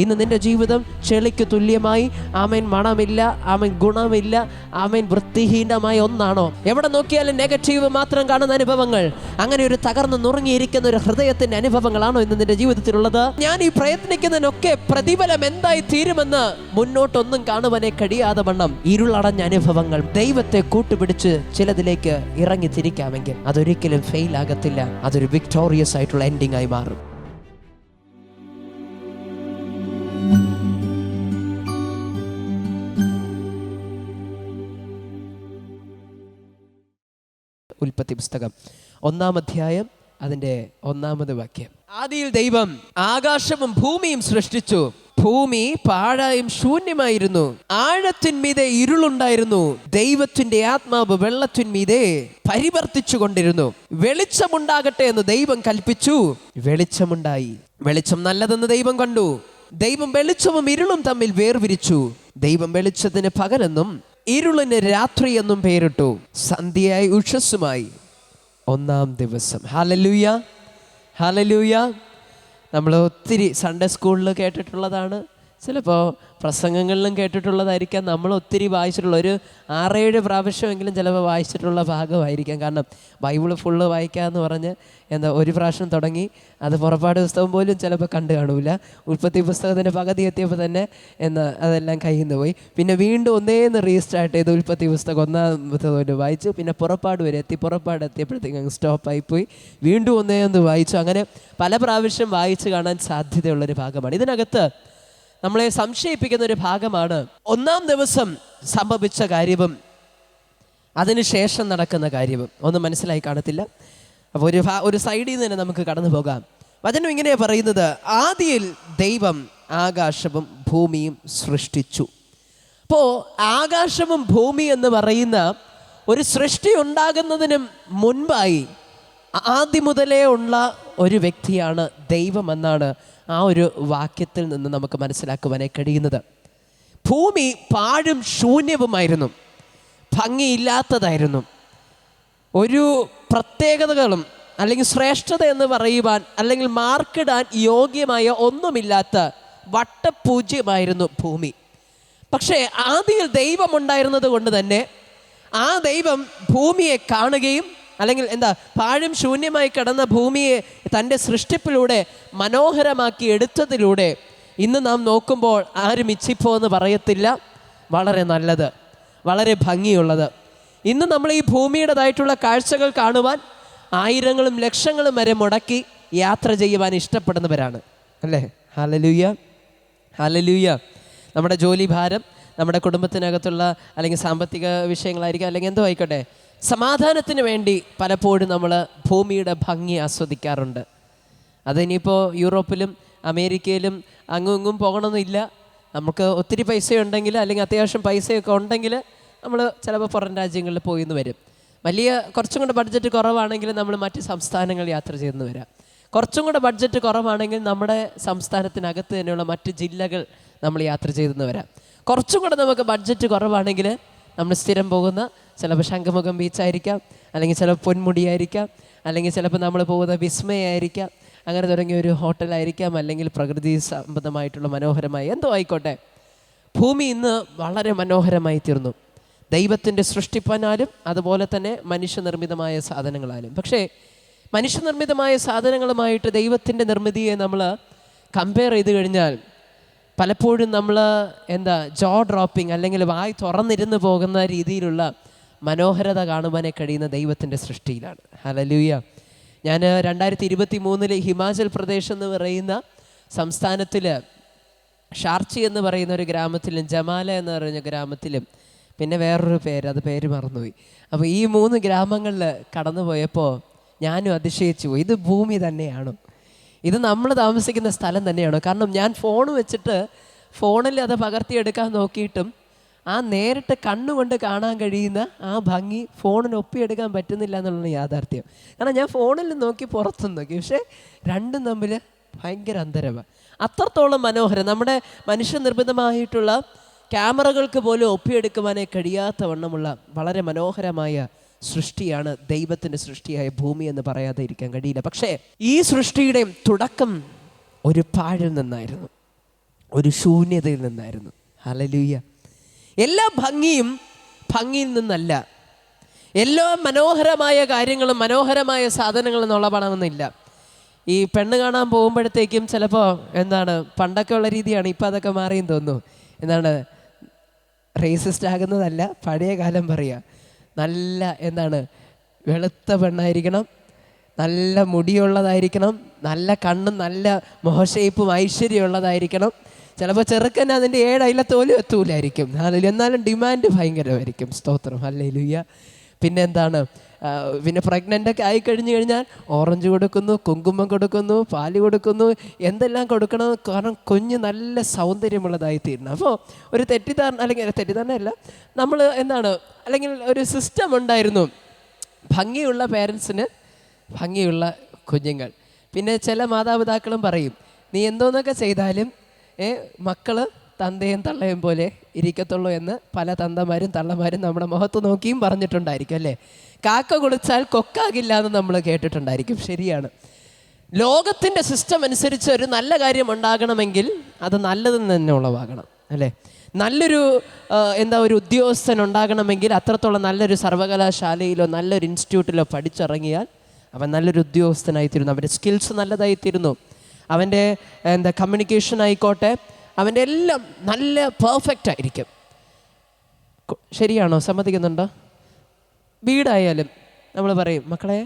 ഇന്ന് നിന്റെ ജീവിതം ചെളിക്ക് തുല്യമായി, ആമേൻ, മണമില്ല, ആമേൻ, ഗുണമില്ല, ആമേൻ, വൃത്തിഹീനമായ ഒന്നാണോ? എവിടെ നോക്കിയാലും നെഗറ്റീവ് മാത്രം കാണുന്ന അനുഭവങ്ങൾ, അങ്ങനെ ഒരു തകർന്ന് നുറുങ്ങിയിരിക്കുന്ന ഒരു ഹൃദയത്തിന്റെ അനുഭവങ്ങളാണോ ഇന്ന് നിന്റെ ജീവിതത്തിലുള്ളത്? ഞാൻ ഈ പ്രയത്നിക്കുന്നതിനൊക്കെ പ്രതിഫലം എന്തായി തീരുമെന്ന് മുന്നോട്ടൊന്നും കാണുവാനേ കഴിയാതെ വണ്ണം ഇരുളടഞ്ഞ അനുഭവങ്ങൾ ദൈവത്തെ കൂട്ടുപിടിച്ച് ചിലതിലേക്ക് ഇറങ്ങി തിരിക്കാമെങ്കിൽ അതൊരിക്കലും ഫെയിൽ ആകത്തില്ല. അതൊരു വിക്ടോറിയസ് ആയിട്ടുള്ള എൻഡിങ് ആയി മാറും. ഉൽപ്പത്തി പുസ്തകം 1-ാം അധ്യായം അതിൻ്റെ 1-ാമത് വാക്യം. ആദിയിൽ ദൈവം ആകാശവും ഭൂമിയും സൃഷ്ടിച്ചു. ഭൂമി പാഴായും ശൂന്യമായിരുന്നു, ആഴത്തിന്മീതെ ഇരുളുണ്ടായിരുന്നു. ദൈവത്തിന്റെ ആത്മാവ് വെള്ളത്തിന്മീതെ പരിവർത്തിച്ചു കൊണ്ടിരുന്നു. വെളിച്ചമുണ്ടാകട്ടെ എന്ന് ദൈവം കൽപ്പിച്ചു, വെളിച്ചമുണ്ടായി. വെളിച്ചം നല്ലതെന്ന് ദൈവം കണ്ടു. ദൈവം വെളിച്ചവും ഇരുളും തമ്മിൽ വേർതിരിച്ചു. ദൈവം വെളിച്ചത്തിന് പകലെന്നും ഇരുളിന് രാത്രി എന്നും പേരിട്ടു. സന്ധ്യയായി ഉഷസ്സുമായി 1-ാം ദിവസം. Hallelujah, hallelujah. നമ്മൾ ഒത്തിരി സൺഡേ സ്കൂളിൽ കേട്ടിട്ടുള്ളതാണ്, ചിലപ്പോൾ പ്രസംഗങ്ങളിലും കേട്ടിട്ടുള്ളതായിരിക്കാം. നമ്മൾ ഒത്തിരി വായിച്ചിട്ടുള്ള ഒരു 6-7 പ്രാവശ്യമെങ്കിലും ചിലപ്പോൾ വായിച്ചിട്ടുള്ള ഭാഗമായിരിക്കാം. കാരണം ബൈബിള് ഫുള്ള് വായിക്കാമെന്ന് പറഞ്ഞ് ഒരു പ്രാവശ്യം തുടങ്ങി, അത് പുറപ്പാട് പുസ്തകം പോലും ചിലപ്പോൾ കണ്ടു കാണൂല. ഉൽപ്പത്തി പുസ്തകത്തിൻ്റെ പകുതി എത്തിയപ്പോൾ തന്നെ അതെല്ലാം കയ്യിൽ നിന്ന് പോയി. പിന്നെ വീണ്ടും ഒന്നേന്ന് റീസ്റ്റാർട്ട് ചെയ്ത് ഉൽപ്പത്തി പുസ്തകം 1-ാമത്തെ വായിച്ചു. പിന്നെ പുറപ്പാട് വരെ എത്തി. പുറപ്പാട് എത്തിയപ്പോഴത്തേക്ക് അങ്ങ് സ്റ്റോപ്പായിപ്പോയി. വീണ്ടും ഒന്നേന്ന് വായിച്ചു. അങ്ങനെ പല പ്രാവശ്യം വായിച്ച് കാണാൻ സാധ്യതയുള്ളൊരു ഭാഗമാണ്. ഇതിനകത്ത് നമ്മളെ സംശയിപ്പിക്കുന്ന ഒരു ഭാഗമാണ് 1-ാം ദിവസം സംഭവിച്ച കാര്യവും അതിനുശേഷം നടക്കുന്ന കാര്യവും. ഒന്നും മനസ്സിലായി കാണത്തില്ല. അപ്പോൾ ഒരു സൈഡിൽ നിന്ന് തന്നെ നമുക്ക് കടന്നു പോകാം. വചനം ഇങ്ങനെയാണ് പറയുന്നത്: ആദിയിൽ ദൈവം ആകാശവും ഭൂമിയും സൃഷ്ടിച്ചു. അപ്പോൾ ആകാശവും ഭൂമി എന്ന് പറയുന്ന ഒരു സൃഷ്ടി ഉണ്ടാകുന്നതിനും മുൻപായി ആദ്യം മുതലേ ഉള്ള ഒരു വ്യക്തിയാണ് ദൈവമെന്നാണ് ആ ഒരു വാക്യത്തിൽ നിന്ന് നമുക്ക് മനസ്സിലാക്കുവാനായി കഴിയുന്നത്. ഭൂമി പാഴും ശൂന്യവുമായിരുന്നു, ഭംഗിയില്ലാത്തതായിരുന്നു. ഒരു പ്രത്യേകതകളും അല്ലെങ്കിൽ ശ്രേഷ്ഠത എന്ന് പറയുവാൻ അല്ലെങ്കിൽ മാർക്കിടാൻ യോഗ്യമായ ഒന്നുമില്ലാത്ത വട്ടപൂജ്യമായിരുന്നു ഭൂമി. പക്ഷേ ആദിയിൽ ദൈവമുണ്ടായിരുന്നത് കൊണ്ട് തന്നെ ആ ദൈവം ഭൂമിയെ കാണുകയും അല്ലെങ്കിൽ പാഴും ശൂന്യമായി കിടന്ന ഭൂമിയെ തൻ്റെ സൃഷ്ടിപ്പിലൂടെ മനോഹരമാക്കി എടുത്തതിലൂടെ ഇന്ന് നാം നോക്കുമ്പോൾ ആരും ഇച്ചിപ്പോ എന്ന് പറയത്തില്ല, വളരെ നല്ലത്, വളരെ ഭംഗിയുള്ളത്. ഇന്ന് നമ്മൾ ഈ ഭൂമിയുടേതായിട്ടുള്ള കാഴ്ചകൾ കാണുവാൻ ആയിരങ്ങളും ലക്ഷങ്ങളും വരെ മുടക്കി യാത്ര ചെയ്യുവാൻ ഇഷ്ടപ്പെടുന്നവരാണ്, അല്ലേ? Hallelujah, hallelujah. നമ്മുടെ ജോലി ഭാരം, നമ്മുടെ കുടുംബത്തിനകത്തുള്ള അല്ലെങ്കിൽ സാമ്പത്തിക വിഷയങ്ങളായിരിക്കാം, അല്ലെങ്കിൽ എന്തോ ആയിക്കോട്ടെ, സമാധാനത്തിന് വേണ്ടി പലപ്പോഴും നമ്മൾ ഭൂമിയുടെ ഭംഗി ആസ്വദിക്കാറുണ്ട്. അതിനിപ്പോൾ യൂറോപ്പിലും അമേരിക്കയിലും അങ്ങും ഇങ്ങും പോകണമെന്നില്ല. നമുക്ക് ഒത്തിരി പൈസയുണ്ടെങ്കിൽ അല്ലെങ്കിൽ അത്യാവശ്യം പൈസയൊക്കെ ഉണ്ടെങ്കിൽ നമ്മൾ ചിലപ്പോൾ പുറം രാജ്യങ്ങളിൽ പോയി എന്ന് വരും. കുറച്ചും കൂടെ ബഡ്ജറ്റ് കുറവാണെങ്കിൽ നമ്മൾ മറ്റ് സംസ്ഥാനങ്ങളിൽ യാത്ര ചെയ്തെന്ന് വരാം. കുറച്ചും കൂടെ ബഡ്ജറ്റ് കുറവാണെങ്കിൽ നമ്മുടെ സംസ്ഥാനത്തിനകത്ത് തന്നെയുള്ള മറ്റ് ജില്ലകൾ നമ്മൾ യാത്ര ചെയ്തെന്ന് വരാം. കുറച്ചും കൂടെ നമുക്ക് ബഡ്ജറ്റ് കുറവാണെങ്കിൽ നമ്മൾ സ്ഥിരം പോകുന്ന ചിലപ്പോൾ ശംഖുമുഖം ബീച്ചായിരിക്കാം, അല്ലെങ്കിൽ ചിലപ്പോൾ പൊന്മുടിയായിരിക്കാം, അല്ലെങ്കിൽ ചിലപ്പോൾ നമ്മൾ പോകുന്ന വിസ്മയായിരിക്കാം, അങ്ങനെ തുടങ്ങിയ ഒരു ഹോട്ടലായിരിക്കാം, അല്ലെങ്കിൽ പ്രകൃതി സംബന്ധമായിട്ടുള്ള മനോഹരമായി എന്തോ ആയിക്കോട്ടെ. ഭൂമി ഇന്ന് വളരെ മനോഹരമായി തീർന്നു, ദൈവത്തിൻ്റെ സൃഷ്ടിപ്പനാലും അതുപോലെ തന്നെ മനുഷ്യനിർമ്മിതമായ സാധനങ്ങളാലും. പക്ഷേ മനുഷ്യനിർമ്മിതമായ സാധനങ്ങളുമായിട്ട് ദൈവത്തിൻ്റെ നിർമ്മിതിയെ നമ്മൾ കമ്പയർ ചെയ്ത് കഴിഞ്ഞാൽ പലപ്പോഴും നമ്മൾ ജോ ഡ്രോപ്പിംഗ് അല്ലെങ്കിൽ വായി തുറന്നിരുന്ന് പോകുന്ന രീതിയിലുള്ള മനോഹരത കാണുവാനേ കഴിയുന്ന ദൈവത്തിൻ്റെ സൃഷ്ടിയിലാണ്. ഹല്ലേലൂയ. ഞാൻ 2023 ഹിമാചൽ പ്രദേശ് എന്ന് പറയുന്ന സംസ്ഥാനത്തിൽ ഷാർച്ചി എന്ന് പറയുന്ന ഒരു ഗ്രാമത്തിലും ജമാല എന്ന് പറയുന്ന ഗ്രാമത്തിലും പിന്നെ വേറൊരു പേര് മറന്നുപോയി. അപ്പോൾ ഈ 3 ഗ്രാമങ്ങളിൽ കടന്നു പോയപ്പോൾ ഞാനും അതിശയിച്ചു പോയി. ഇത് ഭൂമി തന്നെയാണോ? ഇത് നമ്മൾ താമസിക്കുന്ന സ്ഥലം തന്നെയാണോ? കാരണം ഞാൻ ഫോൺ വെച്ചിട്ട് ഫോണിൽ അത് പകർത്തിയെടുക്കാൻ നോക്കിയിട്ടും ആ നേരിട്ട് കണ്ണുകൊണ്ട് കാണാൻ കഴിയുന്ന ആ ഭംഗി ഫോണിന് ഒപ്പിയെടുക്കാൻ പറ്റുന്നില്ല എന്നുള്ളതാണ് യാഥാർത്ഥ്യം. കാരണം ഞാൻ ഫോണിൽ നോക്കി പുറത്തും നോക്കി, പക്ഷേ രണ്ടും തമ്മിൽ ഭയങ്കര അന്തരമാണ്. അത്രത്തോളം മനോഹരം, നമ്മുടെ മനുഷ്യനിർമ്മിതമായിട്ടുള്ള ക്യാമറകൾക്ക് പോലും ഒപ്പിയെടുക്കുവാനേ കഴിയാത്ത വണ്ണമുള്ള വളരെ മനോഹരമായ സൃഷ്ടിയാണ് ദൈവത്തിൻ്റെ സൃഷ്ടിയായ ഭൂമി എന്ന് പറയാതെ ഇരിക്കാൻ കഴിയില്ല. പക്ഷേ ഈ സൃഷ്ടിയുടെ തുടക്കം ഒരു പാഴിൽ നിന്നായിരുന്നു. ഒരു ശൂന്യതയിൽ നിന്നായിരുന്നു. ഹല്ലേലൂയ. എല്ലാ ഭംഗിയിൽ നിന്നല്ല. എല്ലാ മനോഹരമായ കാര്യങ്ങളും മനോഹരമായ സാധനങ്ങളും എന്നുള്ളതാണെന്നില്ല. ഈ പെണ്ണ് കാണാൻ പോകുമ്പോഴത്തേക്കും ചിലപ്പോൾ പണ്ടൊക്കെ ഉള്ള രീതിയാണ്, ഇപ്പം അതൊക്കെ മാറിയെന്ന് തോന്നുന്നു. റേസിസ്റ്റ് ആകുന്നതല്ല, പഴയ കാലം പറയുക. നല്ല വെളുത്ത പെണ്ണായിരിക്കണം, നല്ല മുടിയുള്ളതായിരിക്കണം, നല്ല കണ്ണും നല്ല മുഖഷേപ്പും ഐശ്വര്യമുള്ളതായിരിക്കണം. ചിലപ്പോൾ ചെറുക്കൻ അതിൻ്റെ 7 അയിലത്തോലും എത്തൂലായിരിക്കും. എന്നാലും ഡിമാൻഡ് ഭയങ്കരമായിരിക്കും. സ്തോത്രം, ഹല്ലേലൂയ. പിന്നെ പ്രഗ്നൻ്റൊക്കെ ആയിക്കഴിഞ്ഞു കഴിഞ്ഞാൽ ഓറഞ്ച് കൊടുക്കുന്നു, കുങ്കുമം കൊടുക്കുന്നു, പാല് കൊടുക്കുന്നു, എന്തെല്ലാം കൊടുക്കണം. കാരണം കുഞ്ഞ് നല്ല സൗന്ദര്യമുള്ളതായിത്തീരണം. അപ്പോൾ ഒരു തെറ്റിദ്ധാരണയല്ല, നമ്മൾ അല്ലെങ്കിൽ ഒരു സിസ്റ്റം ഉണ്ടായിരുന്നു. ഭംഗിയുള്ള പേരൻസിന് ഭംഗിയുള്ള കുഞ്ഞുങ്ങൾ. പിന്നെ ചില മാതാപിതാക്കളും പറയും, നീ എന്തോന്നൊക്കെ ചെയ്താലും മക്കൾ തന്തയും തള്ളയും പോലെ ഇരിക്കത്തുള്ളൂ എന്ന് പല തന്തമാരും തള്ളമാരും നമ്മുടെ മുഖത്ത് നോക്കിയും പറഞ്ഞിട്ടുണ്ടായിരിക്കും അല്ലേ. കാക്ക കുളിച്ചാൽ കൊക്കാകില്ല എന്ന് നമ്മൾ കേട്ടിട്ടുണ്ടായിരിക്കും. ശരിയാണ്. ലോകത്തിൻ്റെ സിസ്റ്റം അനുസരിച്ച് ഒരു നല്ല കാര്യം ഉണ്ടാകണമെങ്കിൽ അത് നല്ലതിൽ നിന്ന് തന്നെ ഉളവാകണം അല്ലേ. നല്ലൊരു ഒരു ഉദ്യോഗസ്ഥൻ ഉണ്ടാകണമെങ്കിൽ അത്രത്തോളം നല്ലൊരു സർവകലാശാലയിലോ നല്ലൊരു ഇൻസ്റ്റിറ്റ്യൂട്ടിലോ പഠിച്ചിറങ്ങിയാൽ അവൻ നല്ലൊരു ഉദ്യോഗസ്ഥനായിത്തീരുന്നു. അവൻ്റെ സ്കിൽസ് നല്ലതായിത്തീരുന്നു. അവൻ്റെ കമ്മ്യൂണിക്കേഷൻ ആയിക്കോട്ടെ, അവൻ്റെ എല്ലാം നല്ല പെർഫെക്റ്റ് ആയിരിക്കും. ശരിയാണോ? സമ്മതിക്കുന്നുണ്ടോ? വീടായാലും നമ്മൾ പറയും, മക്കളെ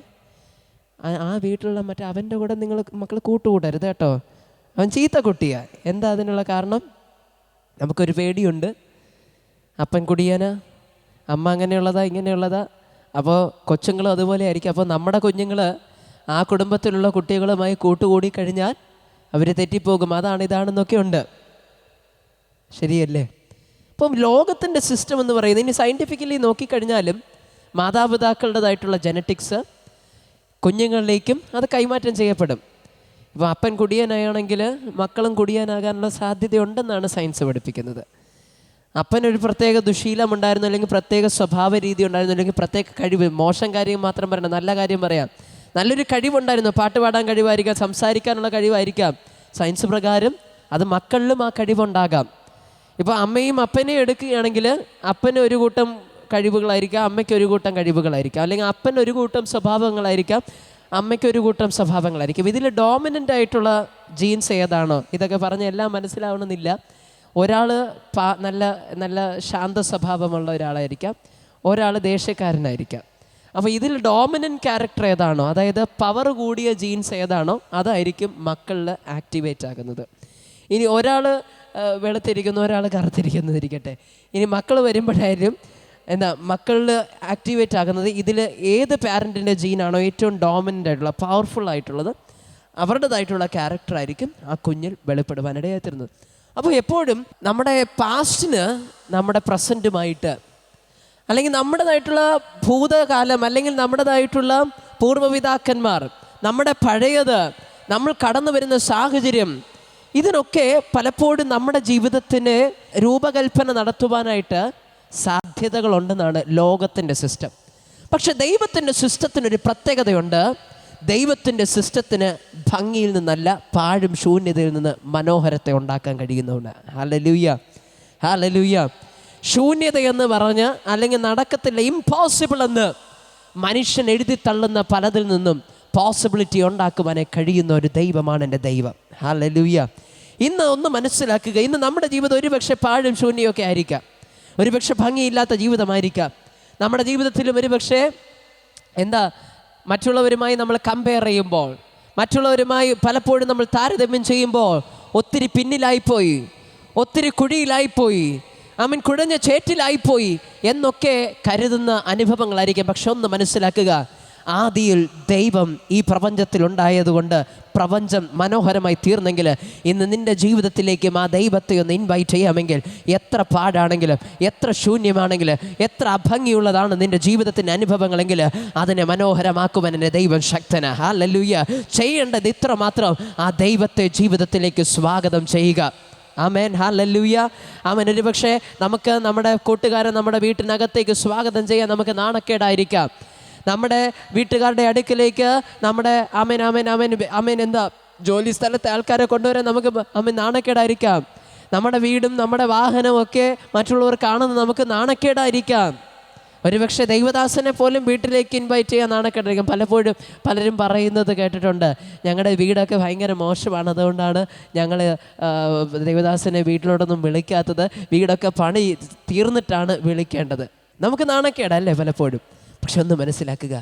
ആ വീട്ടിലുള്ള അവൻ്റെ കൂടെ മക്കൾ കൂട്ടുകൂടരുത് കേട്ടോ, അവൻ ചീത്ത കുട്ടിയാ. എന്താ അതിനുള്ള കാരണം? നമുക്കൊരു പേടിയുണ്ട്. അപ്പൻ കുടിയാനാ, അമ്മ അങ്ങനെയുള്ളതാ ഇങ്ങനെയുള്ളതാ. അപ്പോൾ കൊച്ചുങ്ങളും അതുപോലെ ആയിരിക്കും. അപ്പോൾ നമ്മുടെ കുഞ്ഞുങ്ങൾ ആ കുടുംബത്തിലുള്ള കുട്ടികളുമായി കൂട്ടുകൂടി കഴിഞ്ഞാൽ അവർ തെറ്റിപ്പോകും. ഇതാണെന്നൊക്കെ ഉണ്ട്. ശരിയല്ലേ? അപ്പം ലോകത്തിൻ്റെ സിസ്റ്റം എന്ന് പറയുന്നത്, ഇനി സയൻറ്റിഫിക്കലി നോക്കിക്കഴിഞ്ഞാലും മാതാപിതാക്കളുടേതായിട്ടുള്ള ജനറ്റിക്സ് കുഞ്ഞുങ്ങളിലേക്കും അത് കൈമാറ്റം ചെയ്യപ്പെടും. ഇപ്പോൾ അപ്പൻ കുടിയനാണെങ്കിൽ മക്കളും കുടിയനാകാനുള്ള സാധ്യതയുണ്ടെന്നാണ് സയൻസ് പഠിപ്പിക്കുന്നത്. അപ്പനൊരു പ്രത്യേക ദുശീലം ഉണ്ടായിരുന്നു, അല്ലെങ്കിൽ പ്രത്യേക സ്വഭാവ രീതി ഉണ്ടായിരുന്നു, അല്ലെങ്കിൽ പ്രത്യേക കഴിവ്. മോശം കാര്യം മാത്രം പറയണം, നല്ല കാര്യം പറയാം. നല്ലൊരു കഴിവുണ്ടായിരുന്നു, പാട്ട് പാടാൻ കഴിവായിരിക്കാം, സംസാരിക്കാനുള്ള കഴിവായിരിക്കാം. സയൻസ് പ്രകാരം അത് മക്കളിലും ആ കഴിവുണ്ടാകാം. ഇപ്പോൾ അമ്മയും അപ്പനെയും എടുക്കുകയാണെങ്കിൽ അപ്പന് ഒരു കൂട്ടം കഴിവുകളായിരിക്കാം, അമ്മയ്ക്ക് ഒരു കൂട്ടം കഴിവുകളായിരിക്കാം. അല്ലെങ്കിൽ അപ്പൻ ഒരു കൂട്ടം സ്വഭാവങ്ങളായിരിക്കാം, അമ്മയ്ക്ക് ഒരു കൂട്ടം സ്വഭാവങ്ങളായിരിക്കും. ഇതിൽ ഡോമിനൻ്റ് ആയിട്ടുള്ള ജീൻസ് ഏതാണോ, ഇതൊക്കെ പറഞ്ഞ് എല്ലാം മനസ്സിലാവണമെന്നില്ല. ഒരാൾ നല്ല നല്ല ശാന്ത സ്വഭാവമുള്ള ഒരാളായിരിക്കാം, ഒരാൾ ദേഷ്യക്കാരനായിരിക്കാം. അപ്പോൾ ഇതിൽ ഡോമിനൻ്റ് ക്യാരക്ടർ ഏതാണോ, അതായത് പവർ കൂടിയ ജീൻസ് ഏതാണോ, അതായിരിക്കും മക്കളിൽ ആക്ടിവേറ്റ് ആകുന്നത്. ഇനി ഒരാൾ വെളുത്തിരിക്കുന്നു, ഒരാൾ കറുത്തിരിക്കുന്നതിരിക്കട്ടെ, ഇനി മക്കൾ വരുമ്പോഴായാലും മക്കളിൽ ആക്ടിവേറ്റ് ആകുന്നത് ഇതിൽ ഏത് പാരൻറ്റിൻ്റെ ജീനാണോ ഏറ്റവും ഡോമിനൻ്റ് ആയിട്ടുള്ള പവർഫുൾ ആയിട്ടുള്ളത്, അവരുടേതായിട്ടുള്ള ക്യാരക്ടറായിരിക്കും ആ കുഞ്ഞിൽ വെളിപ്പെടുവാനിടയായിത്തീരുന്നത്. അപ്പോൾ എപ്പോഴും നമ്മുടെ പാസ്റ്റിന് നമ്മുടെ പ്രസൻറ്റുമായിട്ട്, അല്ലെങ്കിൽ നമ്മുടേതായിട്ടുള്ള ഭൂതകാലം, അല്ലെങ്കിൽ നമ്മുടേതായിട്ടുള്ള പൂർവ്വപിതാക്കന്മാർ, നമ്മുടെ പഴയത്, നമ്മൾ കടന്നു വരുന്ന സാഹചര്യം, ഇതിനൊക്കെ പലപ്പോഴും നമ്മുടെ ജീവിതത്തിന് രൂപകൽപ്പന നടത്തുവാനായിട്ട് സാധ്യതകളുണ്ടെന്നാണ് ലോകത്തിൻ്റെ സിസ്റ്റം. പക്ഷെ ദൈവത്തിൻ്റെ സിസ്റ്റത്തിനൊരു പ്രത്യേകതയുണ്ട്. ദൈവത്തിൻ്റെ സിസ്റ്റത്തിന് ഭംഗിയിൽ നിന്നല്ല, പാഴും ശൂന്യതയിൽ നിന്ന് മനോഹരത്തെ ഉണ്ടാക്കാൻ കഴിയുന്നതുകൊണ്ട്. Hallelujah, hallelujah. ശൂന്യത എന്ന് പറഞ്ഞ്, അല്ലെങ്കിൽ നടക്കത്തില്ല, ഇംപോസിബിൾ എന്ന് മനുഷ്യൻ എഴുതി തള്ളുന്ന പലതിൽ നിന്നും പോസിബിലിറ്റി ഉണ്ടാക്കുവാനേ കഴിയുന്ന ഒരു ദൈവമാണ് എൻ്റെ ദൈവം. ഹല്ലേലൂയ. ഇന്ന് ഒന്ന് മനസ്സിലാക്കുക, ഇന്ന് നമ്മുടെ ജീവിതം ഒരുപക്ഷെ പാഴും ശൂന്യമൊക്കെ ആയിരിക്കാം, ഒരുപക്ഷെ ഭംഗിയില്ലാത്ത ജീവിതമായിരിക്കാം. നമ്മുടെ ജീവിതത്തിലും ഒരുപക്ഷെ മറ്റുള്ളവരുമായി നമ്മൾ കമ്പയർ ചെയ്യുമ്പോൾ, മറ്റുള്ളവരുമായി പലപ്പോഴും നമ്മൾ താരതമ്യം ചെയ്യുമ്പോൾ ഒത്തിരി പിന്നിലായിപ്പോയി, ഒത്തിരി കുഴിയിലായിപ്പോയി, കുഴഞ്ഞ ചേറ്റിലായിപ്പോയി എന്നൊക്കെ കരുതുന്ന അനുഭവങ്ങളായിരിക്കും. പക്ഷെ ഒന്ന് മനസ്സിലാക്കുക, ആദിയിൽ ദൈവം ഈ പ്രപഞ്ചത്തിൽ ഉണ്ടായതുകൊണ്ട് പ്രപഞ്ചം മനോഹരമായി തീർന്നെങ്കിൽ ഇന്ന് നിൻ്റെ ജീവിതത്തിലേക്കും ആ ദൈവത്തെ ഒന്ന് ഇൻവൈറ്റ് ചെയ്യാമെങ്കിൽ, എത്ര പാടാണെങ്കിലും, എത്ര ശൂന്യമാണെങ്കിലും, എത്ര അഭംഗിയുള്ളതാണ് നിൻ്റെ ജീവിതത്തിൻ്റെ അനുഭവങ്ങളെങ്കിൽ അതിനെ മനോഹരമാക്കുവാൻ എൻ്റെ ദൈവം ശക്തനാ. ഹല്ലേലൂയ. ചെയ്യേണ്ടത് ഇത്ര മാത്രം, ആ ദൈവത്തെ ജീവിതത്തിലേക്ക് സ്വാഗതം ചെയ്യുക. ആമേൻ, ഹല്ലേലൂയ. ആമേൻ. ഒരുപക്ഷെ നമുക്ക് നമ്മുടെ കൂട്ടുകാരൻ നമ്മുടെ വീട്ടിനകത്തേക്ക് സ്വാഗതം ചെയ്യാൻ നമുക്ക് നാണക്കേടായിരിക്കാം. നമ്മുടെ വീട്ടുകാരുടെ അടുക്കിലേക്ക് നമ്മുടെ ജോലി സ്ഥലത്തെ ആൾക്കാരെ കൊണ്ടുവരാൻ നമുക്ക് നാണക്കേടായിരിക്കാം. നമ്മുടെ വീടും നമ്മുടെ വാഹനവും ഒക്കെ മറ്റുള്ളവർ കാണുന്നത് നമുക്ക് നാണക്കേടായിരിക്കാം. ഒരുപക്ഷെ ദൈവദാസനെ പോലും വീട്ടിലേക്ക് ഇൻവൈറ്റ് ചെയ്യാൻ നാണക്കേടായിരിക്കും. പലപ്പോഴും പലരും പറയുന്നത് കേട്ടിട്ടുണ്ട്, ഞങ്ങളുടെ വീടൊക്കെ ഭയങ്കര മോശമാണ്, അതുകൊണ്ടാണ് ഞങ്ങൾ ദൈവദാസനെ വീട്ടിലോട്ടൊന്നും വിളിക്കാത്തത്, വീടൊക്കെ പണി തീർന്നിട്ടാണ് വിളിക്കേണ്ടത്. നമുക്ക് നാണക്കേടല്ലേ പലപ്പോഴും. പക്ഷെ ഒന്ന് മനസ്സിലാക്കുക,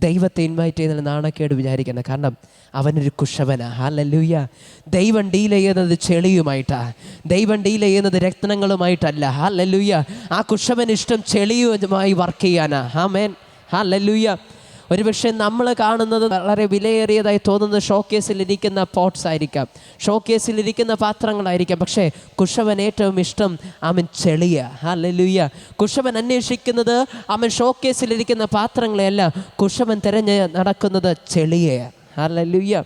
ദൈവത്തെ ഇൻവൈറ്റ് ചെയ്യുന്നതിൽ നാണക്കേട് വിചാരിക്കണം. കാരണം അവനൊരു കുശവനാ. ഹല്ലേലൂയ. ദൈവം ഡീൽ ചെയ്യുന്നത് ചെളിയുമായിട്ടാ, ദൈവം ഡീൽ ചെയ്യുന്നത് രത്നങ്ങളുമായിട്ടല്ല. ഹല്ലേലൂയ. ആ കുശവന് ഇഷ്ടം ചെളിയുമായി വർക്ക് ചെയ്യാനാ. ആമേൻ. ഹല്ലേലൂയ. ഒരുപക്ഷെ നമ്മൾ കാണുന്നത് വളരെ വിലയേറിയതായി തോന്നുന്നത് ഷോക്കേസിലിരിക്കുന്ന പോട്ട്സ് ആയിരിക്കാം, ഷോക്കേസിലിരിക്കുന്ന പാത്രങ്ങളായിരിക്കാം. പക്ഷേ കുശവൻ ഏറ്റവും ഇഷ്ടം അവൻ ചെളിയ. ഹല്ലേലൂയ. കുശവൻ അന്വേഷിക്കുന്നത് അവൻ ഷോക്കേസിലിരിക്കുന്ന പാത്രങ്ങളെയല്ല, കുശവൻ തിരഞ്ഞ് നടക്കുന്നത് ചെളിയെ. ഹല്ലേലൂയ.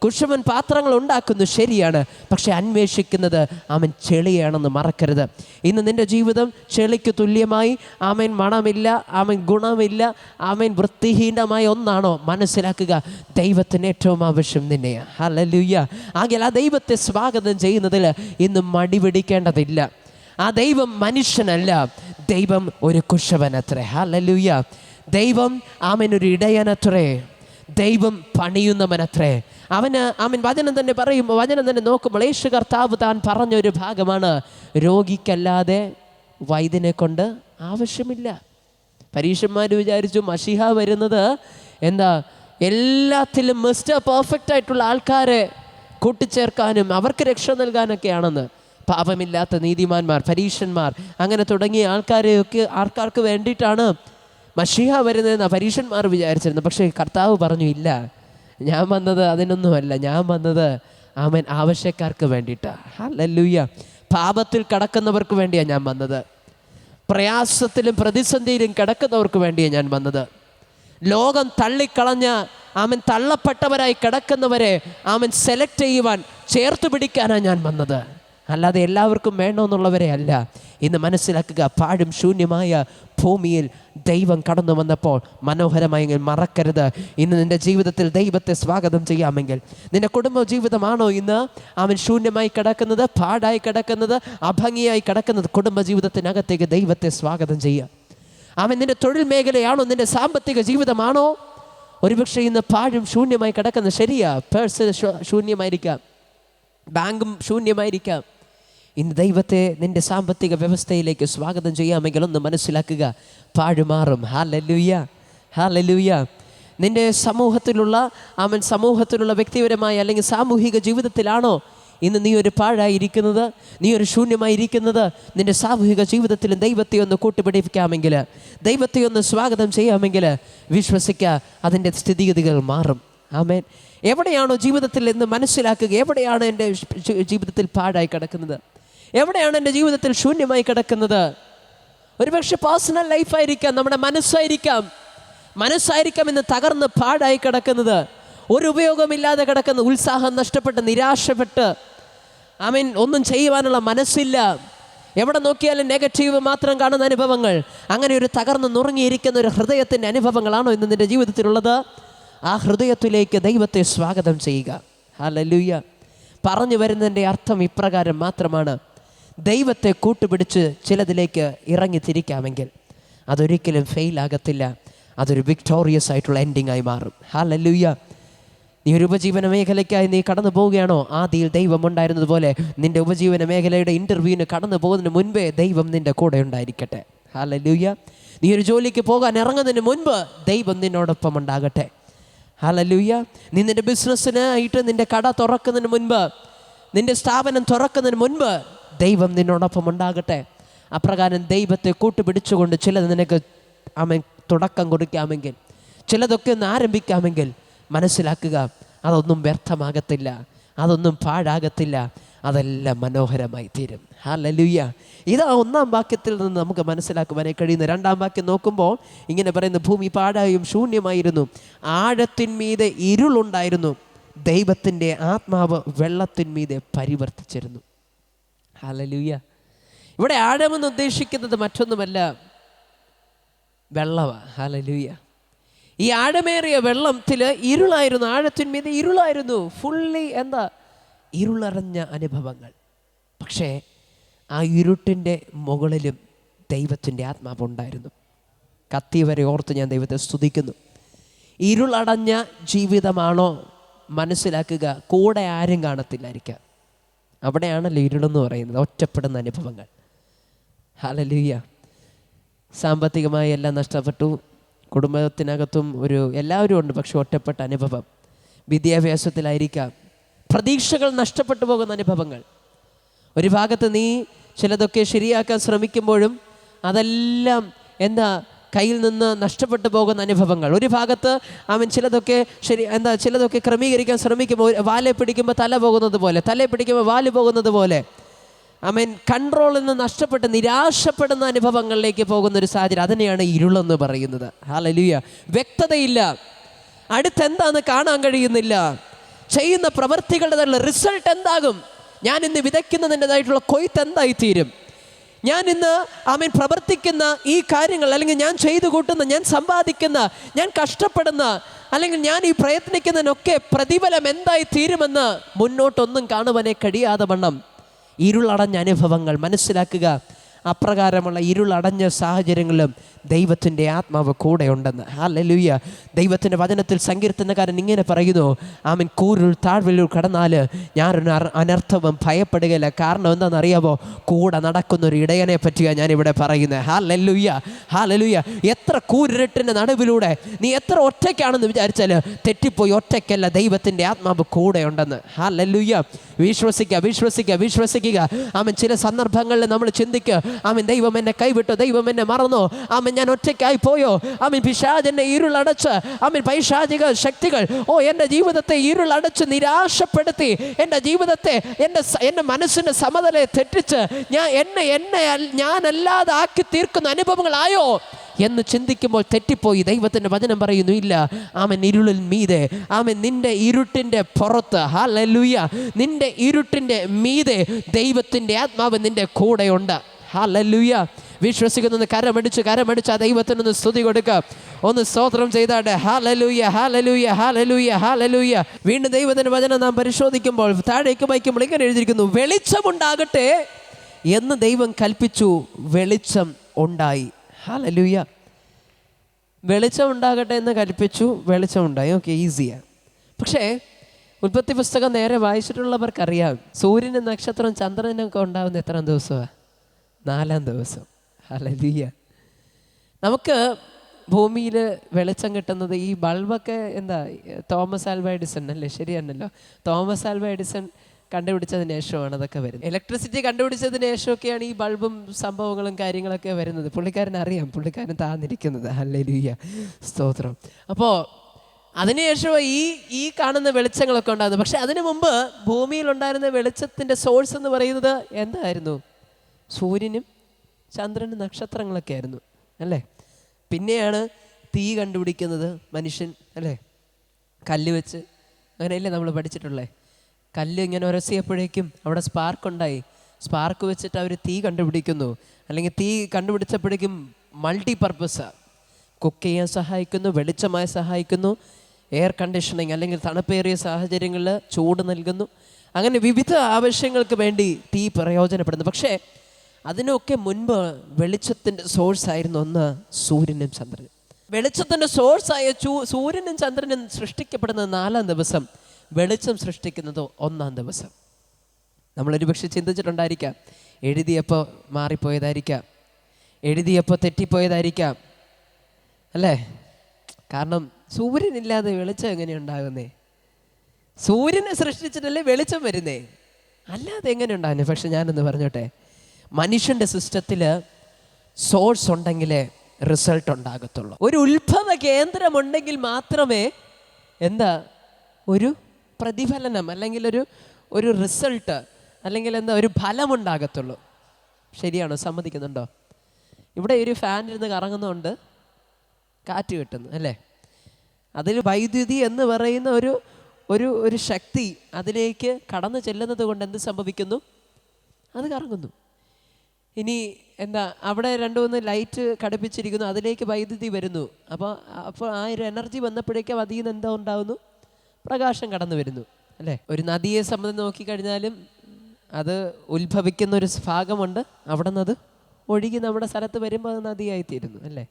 കുശവൻ പാത്രങ്ങൾ ഉണ്ടാക്കുന്നു, ശരിയാണ്, പക്ഷെ അന്വേഷിക്കുന്നത് അവൻ ചെളിയാണെന്ന് മറക്കരുത്. ഇന്ന് നിൻ്റെ ജീവിതം ചെളിക്ക് തുല്യമായി, അവൻ മണമില്ല, അവൻ ഗുണമില്ല, അവൻ വൃത്തിഹീനമായ ഒന്നാണോ? മനസ്സിലാക്കുക, ദൈവത്തിന് ഏറ്റവും ആവശ്യം നിന്നെയാണ്. ഹല്ലേലൂയ. ആകയാൽ ആ ദൈവത്തെ സ്വാഗതം ചെയ്യുന്നതിൽ ഇന്ന് മടി പിടിക്കേണ്ടതില്ല. ആ ദൈവം മനുഷ്യനല്ല, ദൈവം ഒരു കുശവനത്രേ. ഹല്ലേലൂയ. ദൈവം അവനൊരു ഇടയനത്രേ, ദൈവം പണിയുന്നവനത്രേ. അവൻ വചനം തന്നെ പറയുമ്പോൾ, വചനം തന്നെ നോക്കുമ്പോൾ യേശു കർത്താവ് താൻ പറഞ്ഞൊരു ഭാഗമാണ്, രോഗിക്കല്ലാതെ വൈദ്യനെ കൊണ്ട് ആവശ്യമില്ല. പരീക്ഷന്മാർ വിചാരിച്ചു മശിഹ വരുന്നത് എന്താ, എല്ലാത്തിലും മിസ്റ്റർ പെർഫെക്റ്റ് ആയിട്ടുള്ള ആൾക്കാരെ കൂട്ടിച്ചേർക്കാനും അവർക്ക് രക്ഷ നൽകാനൊക്കെയാണെന്ന്. പാപമില്ലാത്ത നീതിമാന്മാർ, പരീക്ഷന്മാർ, അങ്ങനെ തുടങ്ങിയ ആൾക്കാർക്ക് വേണ്ടിയിട്ടാണ് മശിഹ വരുന്നതെന്നാണ് പരീക്ഷന്മാർ വിചാരിച്ചിരുന്നത്. പക്ഷേ കർത്താവ് പറഞ്ഞു, ഇല്ല, ഞാൻ വന്നത് അതിനൊന്നുമല്ല, ഞാൻ വന്നത് അവൻ ആവശ്യക്കാർക്ക് വേണ്ടിയിട്ടാണ്. ഹല്ലേലൂയ. പാപത്തിൽ കിടക്കുന്നവർക്ക് വേണ്ടിയാണ് ഞാൻ വന്നത്, പ്രയാസത്തിലും പ്രതിസന്ധിയിലും കിടക്കുന്നവർക്ക് വേണ്ടിയാണ് ഞാൻ വന്നത്. ലോകം തള്ളിക്കളഞ്ഞ അവൻ തള്ളപ്പെട്ടവരായി കിടക്കുന്നവരെ അവൻ സെലക്ട് ചെയ്യുവാൻ, ചേർത്ത് പിടിക്കാനാണ് ഞാൻ വന്നത്, അല്ലാതെ എല്ലാവർക്കും വേണമെന്നുള്ളവരെ അല്ല. ഇന്ന് മനസ്സിലാക്കുക, പാഴും ശൂന്യമായ ഭൂമിയിൽ ദൈവം കടന്നു വന്നപ്പോൾ മനോഹരമായി മറക്കരുത്. ഇന്ന് നിൻ്റെ ജീവിതത്തിൽ ദൈവത്തെ സ്വാഗതം ചെയ്യാമെങ്കിൽ, നിൻ്റെ കുടുംബ ജീവിതമാണോ ഇന്ന് അവൻ ശൂന്യമായി കിടക്കുന്നത്, പാടായി കിടക്കുന്നത്, അഭംഗിയായി കിടക്കുന്നത്? കുടുംബ ജീവിതത്തിനകത്തേക്ക് ദൈവത്തെ സ്വാഗതം ചെയ്യുക. അവൻ നിൻ്റെ തൊഴിൽ മേഖലയാണോ, നിൻ്റെ സാമ്പത്തിക ജീവിതമാണോ ഒരുപക്ഷെ ഇന്ന് പാഴും ശൂന്യമായി കിടക്കുന്നത്? ശരിയാ, പേഴ്സ് ശൂന്യമായിരിക്കാം, ബാങ്കും ശൂന്യമായിരിക്കാം. ഇന്ന് ദൈവത്തെ നിൻ്റെ സാമ്പത്തിക വ്യവസ്ഥയിലേക്ക് സ്വാഗതം ചെയ്യാമെങ്കിൽ ഒന്ന് മനസ്സിലാക്കുക, പാഴുമാറും. ഹല്ലേലൂയ. ഹല്ലേലൂയ. നിൻ്റെ സമൂഹത്തിലുള്ള വ്യക്തിപരമായ അല്ലെങ്കിൽ സാമൂഹിക ജീവിതത്തിലാണോ ഇന്ന് നീ ഒരു പാഴായിരിക്കുന്നത്, നീ ഒരു ശൂന്യമായിരിക്കുന്നത്? നിൻ്റെ സാമൂഹിക ജീവിതത്തിലും ദൈവത്തെ ഒന്ന് കൂട്ടുപിടിപ്പിക്കാമെങ്കിൽ, ദൈവത്തെ ഒന്ന് സ്വാഗതം ചെയ്യാമെങ്കിൽ, വിശ്വസിക്കുക, അതിൻ്റെ സ്ഥിതിഗതികൾ മാറും. ആമേൻ. എവിടെയാണോ ജീവിതത്തിൽ എന്ന് മനസ്സിലാക്കുക, എവിടെയാണ് എൻ്റെ ജീവിതത്തിൽ പാഴായി കിടക്കുന്നത്, എവിടെയാണ് എൻ്റെ ജീവിതത്തിൽ ശൂന്യമായി കിടക്കുന്നത്? ഒരുപക്ഷെ പേഴ്സണൽ ലൈഫായിരിക്കാം, നമ്മുടെ മനസ്സായിരിക്കാം ഇന്ന് തകർന്ന് പാഴായി കിടക്കുന്നത്, ഒരു ഉപയോഗമില്ലാതെ കിടക്കുന്ന, ഉത്സാഹം നഷ്ടപ്പെട്ട്, നിരാശപ്പെട്ട്, ഒന്നും ചെയ്യുവാനുള്ള മനസ്സില്ല, എവിടെ നോക്കിയാലും നെഗറ്റീവ് മാത്രം കാണുന്ന അനുഭവങ്ങൾ. അങ്ങനെ ഒരു തകർന്ന് നുറുങ്ങിയിരിക്കുന്ന ഒരു ഹൃദയത്തിൻ്റെ അനുഭവങ്ങളാണോ ഇന്ന് നിൻ്റെ ജീവിതത്തിലുള്ളത്? ആ ഹൃദയത്തിലേക്ക് ദൈവത്തെ സ്വാഗതം ചെയ്യുക. ഹല്ലേലൂയ. പറഞ്ഞു വരുന്നതിൻ്റെ അർത്ഥം ഇപ്രകാരം മാത്രമാണ്, ദൈവത്തെ കൂട്ടുപിടിച്ച് ചിലതിലേക്ക് ഇറങ്ങി തിരിക്കാമെങ്കിൽ അതൊരിക്കലും ഫെയിലാകത്തില്ല, അതൊരു വിക്ടോറിയസ് ആയിട്ടുള്ള എൻഡിങ് ആയി മാറും. ഹല്ലേലൂയ. നീ ഒരു ഉപജീവന മേഖലയ്ക്കായി നീ കടന്നു പോവുകയാണോ? ആദിയിൽ ദൈവം ഉണ്ടായിരുന്നതുപോലെ നിൻ്റെ ഉപജീവന മേഖലയുടെ ഇൻ്റർവ്യൂവിന് കടന്നു പോകുന്നതിന് മുൻപേ ദൈവം നിൻ്റെ കൂടെ ഉണ്ടായിരിക്കട്ടെ. ഹല്ലേലൂയ. നീ ഒരു ജോലിക്ക് പോകാൻ ഇറങ്ങുന്നതിന് മുൻപ് ദൈവം നിന്നോടൊപ്പം ഉണ്ടാകട്ടെ. ഹല്ലേലൂയ. നീ നിൻ്റെ ബിസിനസ്സിനായിട്ട് നിൻ്റെ കട തുറക്കുന്നതിന് മുൻപ്, നിൻ്റെ സ്ഥാപനം തുറക്കുന്നതിന് മുൻപ് ദൈവം നിന്നോടൊപ്പം ഉണ്ടാകട്ടെ. അപ്രകാരം ദൈവത്തെ കൂട്ടുപിടിച്ചുകൊണ്ട് ചിലത് നിനക്ക് തുടക്കം കൊടുക്കാമെങ്കിൽ, ചിലതൊക്കെ ഒന്ന് ആരംഭിക്കാമെങ്കിൽ, മനസ്സിലാക്കുക, അതൊന്നും വ്യർത്ഥമാകത്തില്ല, അതൊന്നും പാഴാകത്തില്ല, അതെല്ലാം മനോഹരമായി തീരും. ഹല്ലേലൂയ. ഇതാ ഒന്നാം വാക്യത്തിൽ നിന്ന് നമുക്ക് മനസ്സിലാക്കുവാനായി കഴിയുന്ന. രണ്ടാം വാക്യം നോക്കുമ്പോൾ ഇങ്ങനെ പറയുന്നു, ഭൂമി പാഴായും ശൂന്യമായിരുന്നു, ആഴത്തിന്മീതെ ഇരുളുണ്ടായിരുന്നു, ദൈവത്തിൻ്റെ ആത്മാവ് വെള്ളത്തിന്മീതെ പരിവർത്തിച്ചിരുന്നു. ഹല്ലേലൂയ. ഇവിടെ ആഴമെന്ന് ഉദ്ദേശിക്കുന്നത് മറ്റൊന്നുമല്ല, വെള്ളമാണ്. ഹല്ലേലൂയ. ഈ ആഴമേറിയ വെള്ളത്തിൽ ഇരുളായിരുന്നു, ആഴത്തിന്മീതെ ഇരുളായിരുന്നു. ഫുള്ളി ഇരുളറിഞ്ഞ അനുഭവങ്ങൾ. പക്ഷേ ആ ഇരുട്ടിൻ്റെ മുകളിലും ദൈവത്തിൻ്റെ ആത്മാവ് ഉണ്ടായിരുന്നു. കത്തി വരെ ഓർത്ത് ഞാൻ ദൈവത്തെ സ്തുതിക്കുന്നു. ഇരുളടഞ്ഞ ജീവിതമാണോ മനസ്സിലാക്കുക, കൂടെ ആരും കാണത്തില്ലായിരിക്കാം. അവിടെയാണല്ലോ ഇരുളെന്ന് പറയുന്നത്, ഒറ്റപ്പെടുന്ന അനുഭവങ്ങൾ. ഹല്ലേലൂയ. സാമ്പത്തികമായി എല്ലാം നഷ്ടപ്പെട്ടു, കുടുംബത്തിനകത്തും എല്ലാവരും ഉണ്ട്, പക്ഷെ ഒറ്റപ്പെട്ട അനുഭവം. വിദ്യാഭ്യാസത്തിലായിരിക്കാം, പ്രതീക്ഷകൾ നഷ്ടപ്പെട്ടു പോകുന്ന അനുഭവങ്ങൾ. ഒരു ഭാഗത്ത് നീ ചിലതൊക്കെ ശരിയാക്കാൻ ശ്രമിക്കുമ്പോഴും അതെല്ലാം കയ്യിൽ നിന്ന് നഷ്ടപ്പെട്ടു പോകുന്ന അനുഭവങ്ങൾ. ഒരു ഭാഗത്ത് അവൻ ചിലതൊക്കെ ക്രമീകരിക്കാൻ ശ്രമിക്കുമ്പോൾ വാലെ പിടിക്കുമ്പോൾ തല പോകുന്നത് പോലെ, തലയെ പിടിക്കുമ്പോൾ വാല് പോകുന്നത് പോലെ കൺട്രോളിൽ നിന്ന് നഷ്ടപ്പെട്ട് നിരാശപ്പെടുന്ന അനുഭവങ്ങളിലേക്ക് പോകുന്ന ഒരു സാഹചര്യം. അതിനെയാണ് ഇരുളെന്ന് പറയുന്നത്. ഹല്ലേലൂയ. വ്യക്തതയില്ല, അടുത്തെന്താന്ന് കാണാൻ കഴിയുന്നില്ല, ചെയ്യുന്ന പ്രവൃത്തികളുടെ റിസൾട്ട് എന്താകും, ഞാൻ ഇന്ന് വിതയ്ക്കുന്നതിൻ്റെതായിട്ടുള്ള കൊയ്ത്ത് എന്തായിത്തീരും, ഞാൻ ഇന്ന് പ്രവർത്തിക്കുന്ന ഈ കാര്യങ്ങൾ, അല്ലെങ്കിൽ ഞാൻ ചെയ്തു കൂട്ടുന്ന, ഞാൻ സമ്പാദിക്കുന്ന, ഞാൻ കഷ്ടപ്പെടുന്ന, അല്ലെങ്കിൽ ഞാൻ ഈ പ്രയത്നിക്കുന്നതിനൊക്കെ പ്രതിഫലം എന്തായി തീരുമെന്ന് മുന്നോട്ടൊന്നും കാണുവാനേ കഴിയാതെ വണ്ണം ഇരുളടഞ്ഞ അനുഭവങ്ങൾ. മനസ്സിലാക്കുക, അപ്രകാരമുള്ള ഇരുളടഞ്ഞ സാഹചര്യങ്ങളിലും ദൈവത്തിൻ്റെ ആത്മാവ് കൂടെ ഉണ്ടെന്ന്. ഹല്ലേലൂയ. ദൈവത്തിൻ്റെ വചനത്തിൽ സങ്കീർത്തനക്കാരൻ ഇങ്ങനെ പറയുന്നു, കൂരുൾ താഴ്വരയിൽ കടന്നാൽ ഞാനൊരു അനർത്ഥവും ഭയപ്പെടുകയില്ല. കാരണം എന്താണെന്നറിയാമോ? കൂടെ നടക്കുന്നൊരു ഇടയനെ പറ്റിയാണ് ഞാനിവിടെ പറയുന്നത്. Hallelujah, hallelujah. എത്ര കൂരിരുട്ടിൻ്റെ നടുവിലൂടെ നീ എത്ര ഒറ്റയ്ക്കാണെന്ന് വിചാരിച്ചാൽ തെറ്റിപ്പോയി. ഒറ്റയ്ക്കല്ല, ദൈവത്തിൻ്റെ ആത്മാവ് കൂടെ ഉണ്ടെന്ന്. ഹല്ലേലൂയ. വിശ്വസിക്കുക, വിശ്വസിക്കുക, വിശ്വസിക്കുക. ചില സന്ദർഭങ്ങളിൽ നമ്മൾ ചിന്തിക്കുക, ദൈവം എന്നെ കൈവിട്ടോ, ദൈവം എന്നെ മറന്നോ, ഞാൻ ഒറ്റയ്ക്കായി പോയോ, പിശാചിന്റെ ഇരുളടച്ച്, പൈശാചിക ശക്തികൾ എൻ്റെ ജീവിതത്തെ ഇരുളടച്ച് നിരാശപ്പെടുത്തി, എൻ്റെ ജീവിതത്തെ, എൻ്റെ മനസ്സിൻ്റെ സമതലയെ തെറ്റിച്ച് ഞാനല്ലാതെ ആക്കി തീർക്കുന്ന അനുഭവങ്ങളായോ എന്ന് ചിന്തിക്കുമ്പോൾ തെറ്റിപ്പോയി. ദൈവത്തിൻ്റെ വചനം പറയുന്നു, ഇല്ല, ഇരുളിൽ മീതെ, നിന്റെ ഇരുട്ടിൻ്റെ പുറത്ത്, ഹല്ലേലൂയ, നിന്റെ ഇരുട്ടിൻ്റെ മീതെ ദൈവത്തിൻ്റെ ആത്മാവ് നിന്റെ കൂടെയുണ്ട്. ഹല്ലേലൂയ. വിശ്വസിക്കുന്ന കരമടിച്ച് ആ ദൈവത്തിനൊന്ന് സ്തുതി കൊടുക്കുക, ഒന്ന് സ്തോത്രം ചെയ്താട്ടെ. ഹല്ലേലൂയ, ഹല്ലേലൂയ, ഹല്ലേലൂയ, ഹല്ലേലൂയ. വീണ്ടും ദൈവത്തിൻ്റെ വചനം നാം പരിശോധിക്കുമ്പോൾ താഴേക്ക് വായിക്കുമ്പോൾ ഇങ്ങനെ എഴുതിയിരിക്കുന്നു, വെളിച്ചമുണ്ടാകട്ടെ എന്ന് ദൈവം കൽപ്പിച്ചു, വെളിച്ചം ഉണ്ടായി. ഹല്ലേലൂയ. വെളിച്ചം ഉണ്ടാകട്ടെ എന്ന് കൽപ്പിച്ചു, വെളിച്ചം ഉണ്ടായി. ഓക്കെ, ഈസിയാണ്. പക്ഷേ ഉൽപ്പത്തി പുസ്തകം നേരെ വായിച്ചിട്ടുള്ളവർക്കറിയാം, സൂര്യനും നക്ഷത്രവും ചന്ദ്രനൊക്കെ ഉണ്ടാകുന്ന എത്ര ദിവസമാണ്? 4-ാം ദിവസം. ഹല്ലേലൂയ. നമുക്ക് ഭൂമിയിൽ വെളിച്ചം കിട്ടുന്നത് ഈ ബൾബൊക്കെ തോമസ് ആൽവ എഡിസൺ അല്ലേ? ശരിയാണല്ലോ. തോമസ് ആൽവ എഡിസൺ കണ്ടുപിടിച്ചതിന് ശേഷമാണ് അതൊക്കെ വരുന്നത്. ഇലക്ട്രിസിറ്റി കണ്ടുപിടിച്ചതിന് ശേഷമൊക്കെയാണ് ഈ ബൾബും സംഭവങ്ങളും കാര്യങ്ങളൊക്കെ വരുന്നത്. പുള്ളിക്കാരനറിയാം, പുള്ളിക്കാരൻ താന്നിരിക്കുന്നത്. ഹല്ലേലൂയ, സ്തോത്രം. അപ്പോൾ അതിനുശേഷം ഈ കാണുന്ന വെളിച്ചങ്ങളൊക്കെ ഉണ്ടാകുന്നത്. പക്ഷെ അതിനു മുമ്പ് ഭൂമിയിലുണ്ടായിരുന്ന വെളിച്ചത്തിൻ്റെ സോഴ്സ് എന്ന് പറയുന്നത് എന്തായിരുന്നു? സൂര്യനും ചന്ദ്രനും നക്ഷത്രങ്ങളൊക്കെ ആയിരുന്നു അല്ലേ? പിന്നെയാണ് തീ കണ്ടുപിടിക്കുന്നത് മനുഷ്യൻ അല്ലേ? കല്ല് വെച്ച്, അങ്ങനെയല്ലേ നമ്മൾ പഠിച്ചിട്ടുള്ളേ? കല്ല് ഇങ്ങനെ ഉരസിയപ്പോഴേക്കും അവിടെ സ്പാർക്ക് ഉണ്ടായി. സ്പാർക്ക് വെച്ചിട്ട് അവർ തീ കണ്ടുപിടിക്കുന്നു. അല്ലെങ്കിൽ തീ കണ്ടുപിടിച്ചപ്പോഴേക്കും മൾട്ടി പർപ്പസാണ്. കുക്ക് ചെയ്യാൻ സഹായിക്കുന്നു, വെളിച്ചമായി സഹായിക്കുന്നു, എയർ കണ്ടീഷനിങ് അല്ലെങ്കിൽ തണുപ്പേറിയ സാഹചര്യങ്ങളിൽ ചൂട് നൽകുന്നു. അങ്ങനെ വിവിധ ആവശ്യങ്ങൾക്ക് വേണ്ടി തീ പ്രയോജനപ്പെടുന്നു. പക്ഷേ അതിനൊക്കെ മുൻപ് വെളിച്ചത്തിൻ്റെ സോഴ്സായിരുന്നു ഒന്ന് സൂര്യനും ചന്ദ്രനും. വെളിച്ചത്തിൻ്റെ സോഴ്സായ സൂര്യനും ചന്ദ്രനും സൃഷ്ടിക്കപ്പെടുന്നത് 4-ാം ദിവസം, വെളിച്ചം സൃഷ്ടിക്കുന്നത് 1-ാം ദിവസം. നമ്മളൊരു പക്ഷെ ചിന്തിച്ചിട്ടുണ്ടായിരിക്കാം, എഴുതിയപ്പോൾ മാറിപ്പോയതായിരിക്കാം, എഴുതിയപ്പോൾ തെറ്റിപ്പോയതായിരിക്കാം അല്ലേ? കാരണം സൂര്യനില്ലാതെ വെളിച്ചം എങ്ങനെയുണ്ടാകുന്നേ? സൂര്യനെ സൃഷ്ടിച്ചിട്ടല്ലേ വെളിച്ചം വരുന്നേ, അല്ലാതെ എങ്ങനെ ഉണ്ടാകുന്നേ? പക്ഷെ ഞാനൊന്ന് പറഞ്ഞോട്ടെ, മനുഷ്യൻ്റെ സിസ്റ്റത്തിൽ സോഴ്സ് ഉണ്ടെങ്കിലേ റിസൾട്ട് ഉണ്ടാകത്തുള്ളൂ. ഒരു ഉത്ഭവ കേന്ദ്രമുണ്ടെങ്കിൽ മാത്രമേ ഒരു പ്രതിഫലനം അല്ലെങ്കിൽ ഒരു റിസൾട്ട് അല്ലെങ്കിൽ ഒരു ഫലമുണ്ടാകത്തുള്ളൂ. ശരിയാണോ? സമ്മതിക്കുന്നുണ്ടോ? ഇവിടെ ഒരു ഫാൻ ഇരുന്ന് കറങ്ങുന്നതുകൊണ്ട് കാറ്റ് കിട്ടുന്നു അല്ലേ? അതിൽ വൈദ്യുതി എന്ന് പറയുന്ന ഒരു ശക്തി അതിലേക്ക് കടന്നു ചെല്ലുന്നത് കൊണ്ട് എന്ത് സംഭവിക്കുന്നു? അത് കറങ്ങുന്നു. ഇനി അവിടെ 2-3 ലൈറ്റ് ഘടിപ്പിച്ചിരിക്കുന്നു, അതിലേക്ക് വൈദ്യുതി വരുന്നു. അപ്പോൾ ആ ഒരു എനർജി വന്നപ്പോഴേക്കും അതിൽ നിന്ന് എന്താ ഉണ്ടാകുന്നു? പ്രകാശം കടന്നു വരുന്നു അല്ലേ? ഒരു നദിയെ സംബന്ധിച്ച് നോക്കിക്കഴിഞ്ഞാലും അത് ഉത്ഭവിക്കുന്ന ഒരു ഭാഗമുണ്ട്, അവിടെ നിന്ന് അത് ഒഴുകി നമ്മുടെ സ്ഥലത്ത് വരുമ്പോൾ അത് നദിയായിത്തീരുന്നു അല്ലേ.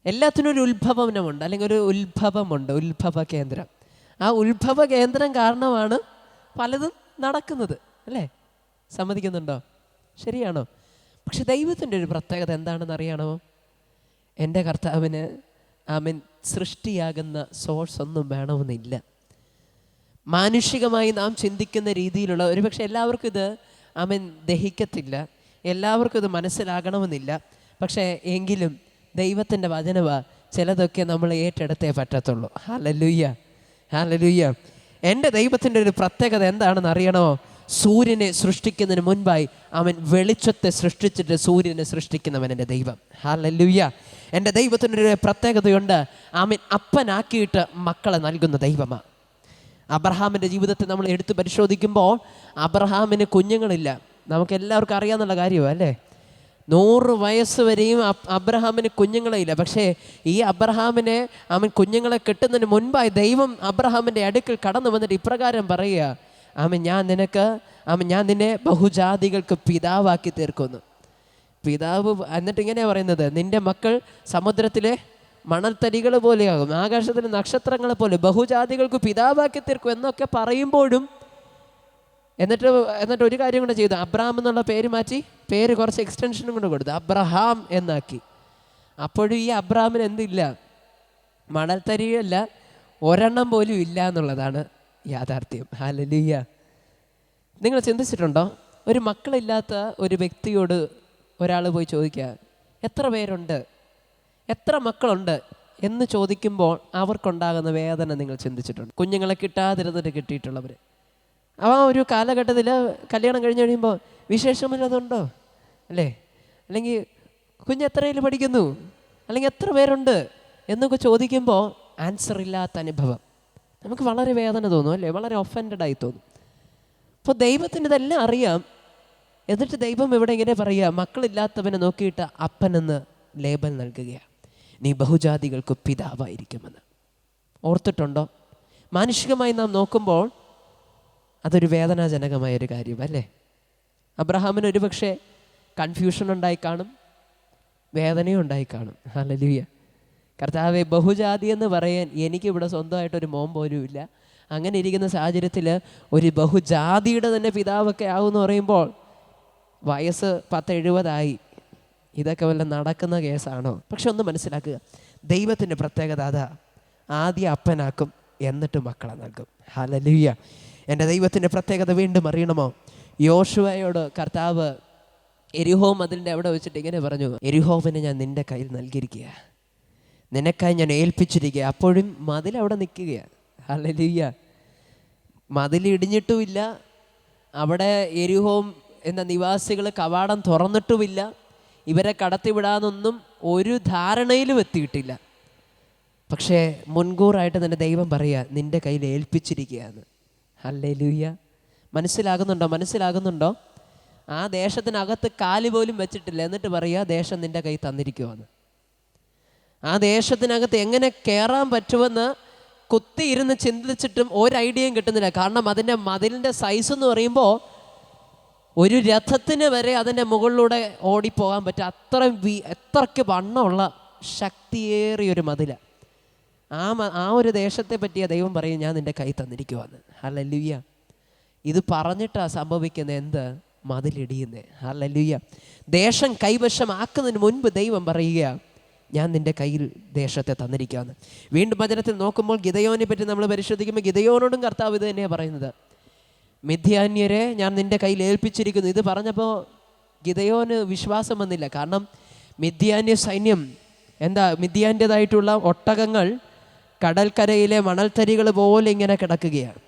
എല്ലാത്തിനും ഒരു ഉത്ഭവനമുണ്ട്, അല്ലെങ്കിൽ ഒരു ഉത്ഭവമുണ്ട്, ഉത്ഭവ കേന്ദ്രം. ആ ഉത്ഭവ കേന്ദ്രം കാരണമാണ് പലതും നടക്കുന്നത് അല്ലേ. സമ്മതിക്കുന്നുണ്ടോ? ശരിയാണോ? പക്ഷെ ദൈവത്തിൻ്റെ ഒരു പ്രത്യേകത എന്താണെന്ന് അറിയണോ? എൻ്റെ കർത്താവിന് ആമേൻ സൃഷ്ടിയാകുന്ന സോഴ്സ് ഒന്നും വേണമെന്നില്ല. മാനുഷികമായി നാം ചിന്തിക്കുന്ന രീതിയിലുള്ള, ഒരുപക്ഷെ എല്ലാവർക്കും ഇത് ആമേൻ ദഹിക്കത്തില്ല, എല്ലാവർക്കും ഇത് മനസ്സിലാകണമെന്നില്ല. പക്ഷേ എങ്കിലും ദൈവത്തിൻ്റെ വചനവാ ചിലതൊക്കെ നമ്മൾ ഏറ്റെടുത്തേ പറ്റത്തുള്ളൂ. Hallelujah, hallelujah. എൻ്റെ ദൈവത്തിൻ്റെ ഒരു പ്രത്യേകത എന്താണെന്ന് അറിയണോ? സൂര്യനെ സൃഷ്ടിക്കുന്നതിന് മുൻപായി അവൻ വെളിച്ചത്തെ സൃഷ്ടിച്ചിട്ട് സൂര്യനെ സൃഷ്ടിക്കുന്നവൻ എൻ്റെ ദൈവം. ഹല്ലേലൂയ. എൻ്റെ ദൈവത്തിനൊരു പ്രത്യേകതയുണ്ട്, അവൻ അപ്പനാക്കിയിട്ട് മക്കളെ നൽകുന്ന ദൈവമാണ്. അബ്രഹാമിൻ്റെ ജീവിതത്തെ നമ്മൾ എടുത്ത് പരിശോധിക്കുമ്പോൾ അബ്രഹാമിന് കുഞ്ഞുങ്ങളില്ല. നമുക്കെല്ലാവർക്കും അറിയാമെന്നുള്ള കാര്യമാണ് അല്ലേ. 100 വയസ്സ് വരെയും അബ്രഹാമിന് കുഞ്ഞുങ്ങളില്ല. പക്ഷേ ഈ അബ്രഹാമിനെ അവൻ കുഞ്ഞുങ്ങളെ കിട്ടുന്നതിന് മുൻപായി ദൈവം അബ്രഹാമിൻ്റെ അടുക്കൽ കടന്നു വന്നിട്ട് ഇപ്രകാരം പറയുക, ഞാൻ നിന്നെ ബഹുജാതികൾക്ക് പിതാവാക്കി തീർക്കുന്നു. പിതാവ് എന്നിട്ട് ഇങ്ങനെയാണ് പറയുന്നത്, നിന്റെ മക്കൾ സമുദ്രത്തിലെ മണൽത്തരികൾ പോലെയാകും, ആകാശത്തിലെ നക്ഷത്രങ്ങളെ പോലെ ബഹുജാതികൾക്ക് പിതാവാക്കി തീർക്കും എന്നൊക്കെ പറയുമ്പോഴും എന്നിട്ട് ഒരു കാര്യം കൂടെ ചെയ്തു, അബ്രഹാം എന്നുള്ള പേര് മാറ്റി പേര് കുറച്ച് എക്സ്റ്റൻഷനും കൂടെ കൊടുത്തു, അബ്രഹാം എന്നാക്കി. അപ്പോഴും ഈ അബ്രഹാമിന് എന്തില്ല? മണൽത്തരിയല്ല, ഒരെണ്ണം പോലും ഇല്ല എന്നുള്ളതാണ് യാഥാർത്ഥ്യം. ഹല്ലേലൂയ. നിങ്ങൾ ചിന്തിച്ചിട്ടുണ്ടോ? ഒരു മക്കളില്ലാത്ത ഒരു വ്യക്തിയോട് ഒരാൾ പോയി ചോദിക്കുക, എത്ര പേരുണ്ട്, എത്ര മക്കളുണ്ട് എന്ന് ചോദിക്കുമ്പോൾ അവർക്കുണ്ടാകുന്ന വേദന നിങ്ങൾ ചിന്തിച്ചിട്ടുണ്ട്? കുഞ്ഞുങ്ങളെ കിട്ടാതിരുന്നിട്ട് കിട്ടിയിട്ടുള്ളവർ, ആ ഒരു കാലഘട്ടത്തിൽ കല്യാണം കഴിഞ്ഞ് കഴിയുമ്പോൾ വിശേഷമില്ലതുണ്ടോ അല്ലേ, അല്ലെങ്കിൽ കുഞ്ഞെത്രയിൽ പഠിക്കുന്നു, അല്ലെങ്കിൽ എത്ര പേരുണ്ട് എന്നൊക്കെ ചോദിക്കുമ്പോൾ ആൻസർ ഇല്ലാത്ത അനുഭവം നമുക്ക് വളരെ വേദന തോന്നും അല്ലേ, വളരെ ഒഫൻഡായി തോന്നും. അപ്പോൾ ദൈവത്തിന് ഇതെല്ലാം അറിയാം. എന്നിട്ട് ദൈവം ഇവിടെ ഇങ്ങനെ പറയുക, മക്കളില്ലാത്തവനെ നോക്കിയിട്ട് അപ്പനെന്ന് ലേബൽ നൽകുകയാണ്, നീ ബഹുജാതികൾക്ക് പിതാവായിരിക്കുമെന്ന്. ഓർത്തിട്ടുണ്ടോ? മാനുഷികമായി നാം നോക്കുമ്പോൾ അതൊരു വേദനാജനകമായൊരു കാര്യം അല്ലേ. അബ്രഹാമിന് ഒരു പക്ഷേ കൺഫ്യൂഷൻ ഉണ്ടായി കാണും, വേദനയും ഉണ്ടായി കാണും. ഹല്ലേലൂയ. കർത്താവെ, ബഹുജാതി എന്ന് പറയാൻ എനിക്കിവിടെ സ്വന്തമായിട്ടൊരു മോൻ പോലും ഇല്ല. അങ്ങനെ ഇരിക്കുന്ന സാഹചര്യത്തിൽ ഒരു ബഹുജാതിയുടെ തന്നെ പിതാവൊക്കെ ആകുമെന്ന് പറയുമ്പോൾ വയസ്സ് 10-70 ഇതൊക്കെ വല്ല നടക്കുന്ന കേസാണോ? പക്ഷെ ഒന്ന് മനസ്സിലാക്കുക, ദൈവത്തിൻ്റെ പ്രത്യേകത അതാ, ആദ്യം അപ്പനാക്കും എന്നിട്ട് മക്കളെ നൽകും. ഹല്ലേലൂയ. എൻ്റെ ദൈവത്തിൻ്റെ പ്രത്യേകത വീണ്ടും അറിയണമോ? യോശുവയോട് കർത്താവ് എരിഹോ മതിലിൻ്റെ അവിടെ വെച്ചിട്ട് ഇങ്ങനെ പറഞ്ഞു, എരിഹോവിനെ ഞാൻ നിൻ്റെ കയ്യിൽ നൽകിയിരിക്കുക, നിനക്കായി ഞാൻ ഏൽപ്പിച്ചിരിക്കുക. അപ്പോഴും മതിൽ അവിടെ നിൽക്കുകയാണ്. ഹല്ലേലൂയ. മതിൽ ഇടിഞ്ഞിട്ടുമില്ല, അവിടെ എരിഹോ എന്ന നിവാസികൾ കവാടം തുറന്നിട്ടുമില്ല, ഇവരെ കടത്തിവിടാനൊന്നും ഒരു ധാരണയിലും എത്തിയിട്ടില്ല. പക്ഷേ മുൻകൂറായിട്ട് തന്നെ ദൈവം പറയുക, നിൻ്റെ കയ്യിൽ ഏൽപ്പിച്ചിരിക്കുകയാണ്. ഹല്ലേലൂയ. മനസ്സിലാകുന്നുണ്ടോ? ആ ദേശത്തിനകത്ത് കാല് പോലും വെച്ചിട്ടില്ല, എന്നിട്ട് പറയുക, ദേശം നിൻ്റെ കയ്യിൽ തന്നിരിക്കുവാന്ന്. ആ ദേശത്തിനകത്ത് എങ്ങനെ കയറാൻ പറ്റുമെന്ന് കുത്തിയിരുന്ന് ചിന്തിച്ചിട്ടും ഒരു ഐഡിയയും കിട്ടുന്നില്ല. കാരണം അതിൻ്റെ മതിലിൻ്റെ സൈസ് എന്ന് പറയുമ്പോൾ ഒരു രഥത്തിന് വരെ അതിൻ്റെ മുകളിലൂടെ ഓടിപ്പോകാൻ പറ്റും, എത്രയ്ക്ക് വണ്ണമുള്ള ശക്തിയേറിയൊരു മതില. ആ ഒരു ദേശത്തെ പറ്റിയ ദൈവം പറയും, ഞാൻ നിൻ്റെ കൈ തന്നിരിക്കുവാന്ന്. ഹല്ലേലൂയ. ഇത് പറഞ്ഞിട്ടാണ് സംഭവിക്കുന്നത് എന്ത്? മതിലിടിയുന്നേ. ഹല്ലേലൂയ. ദേശം കൈവശമാക്കുന്നതിന് മുൻപ് ദൈവം പറയുക, ഞാൻ നിൻ്റെ കയ്യിൽ ദേശത്തെ തന്നിരിക്കുകയെന്ന്. വീണ്ടും വചനത്തിൽ നോക്കുമ്പോൾ ഗിദെയോനെ പറ്റി നമ്മൾ പരിശോധിക്കുമ്പോൾ ഗിദെയോനോടും കർത്താവ് ഇത് തന്നെയാണ് പറയുന്നത്, മിദ്യാന്യരെ ഞാൻ നിൻ്റെ കയ്യിൽ ഏൽപ്പിച്ചിരിക്കുന്നു. ഇത് പറഞ്ഞപ്പോൾ ഗിദെയോന് വിശ്വാസം വന്നില്ല. കാരണം മിദ്യാന്യ സൈന്യം മിദ്യാൻ്റേതായിട്ടുള്ള ഒട്ടകങ്ങൾ കടൽക്കരയിലെ മണൽത്തരികൾ പോലെ ഇങ്ങനെ കിടക്കുകയാണ്.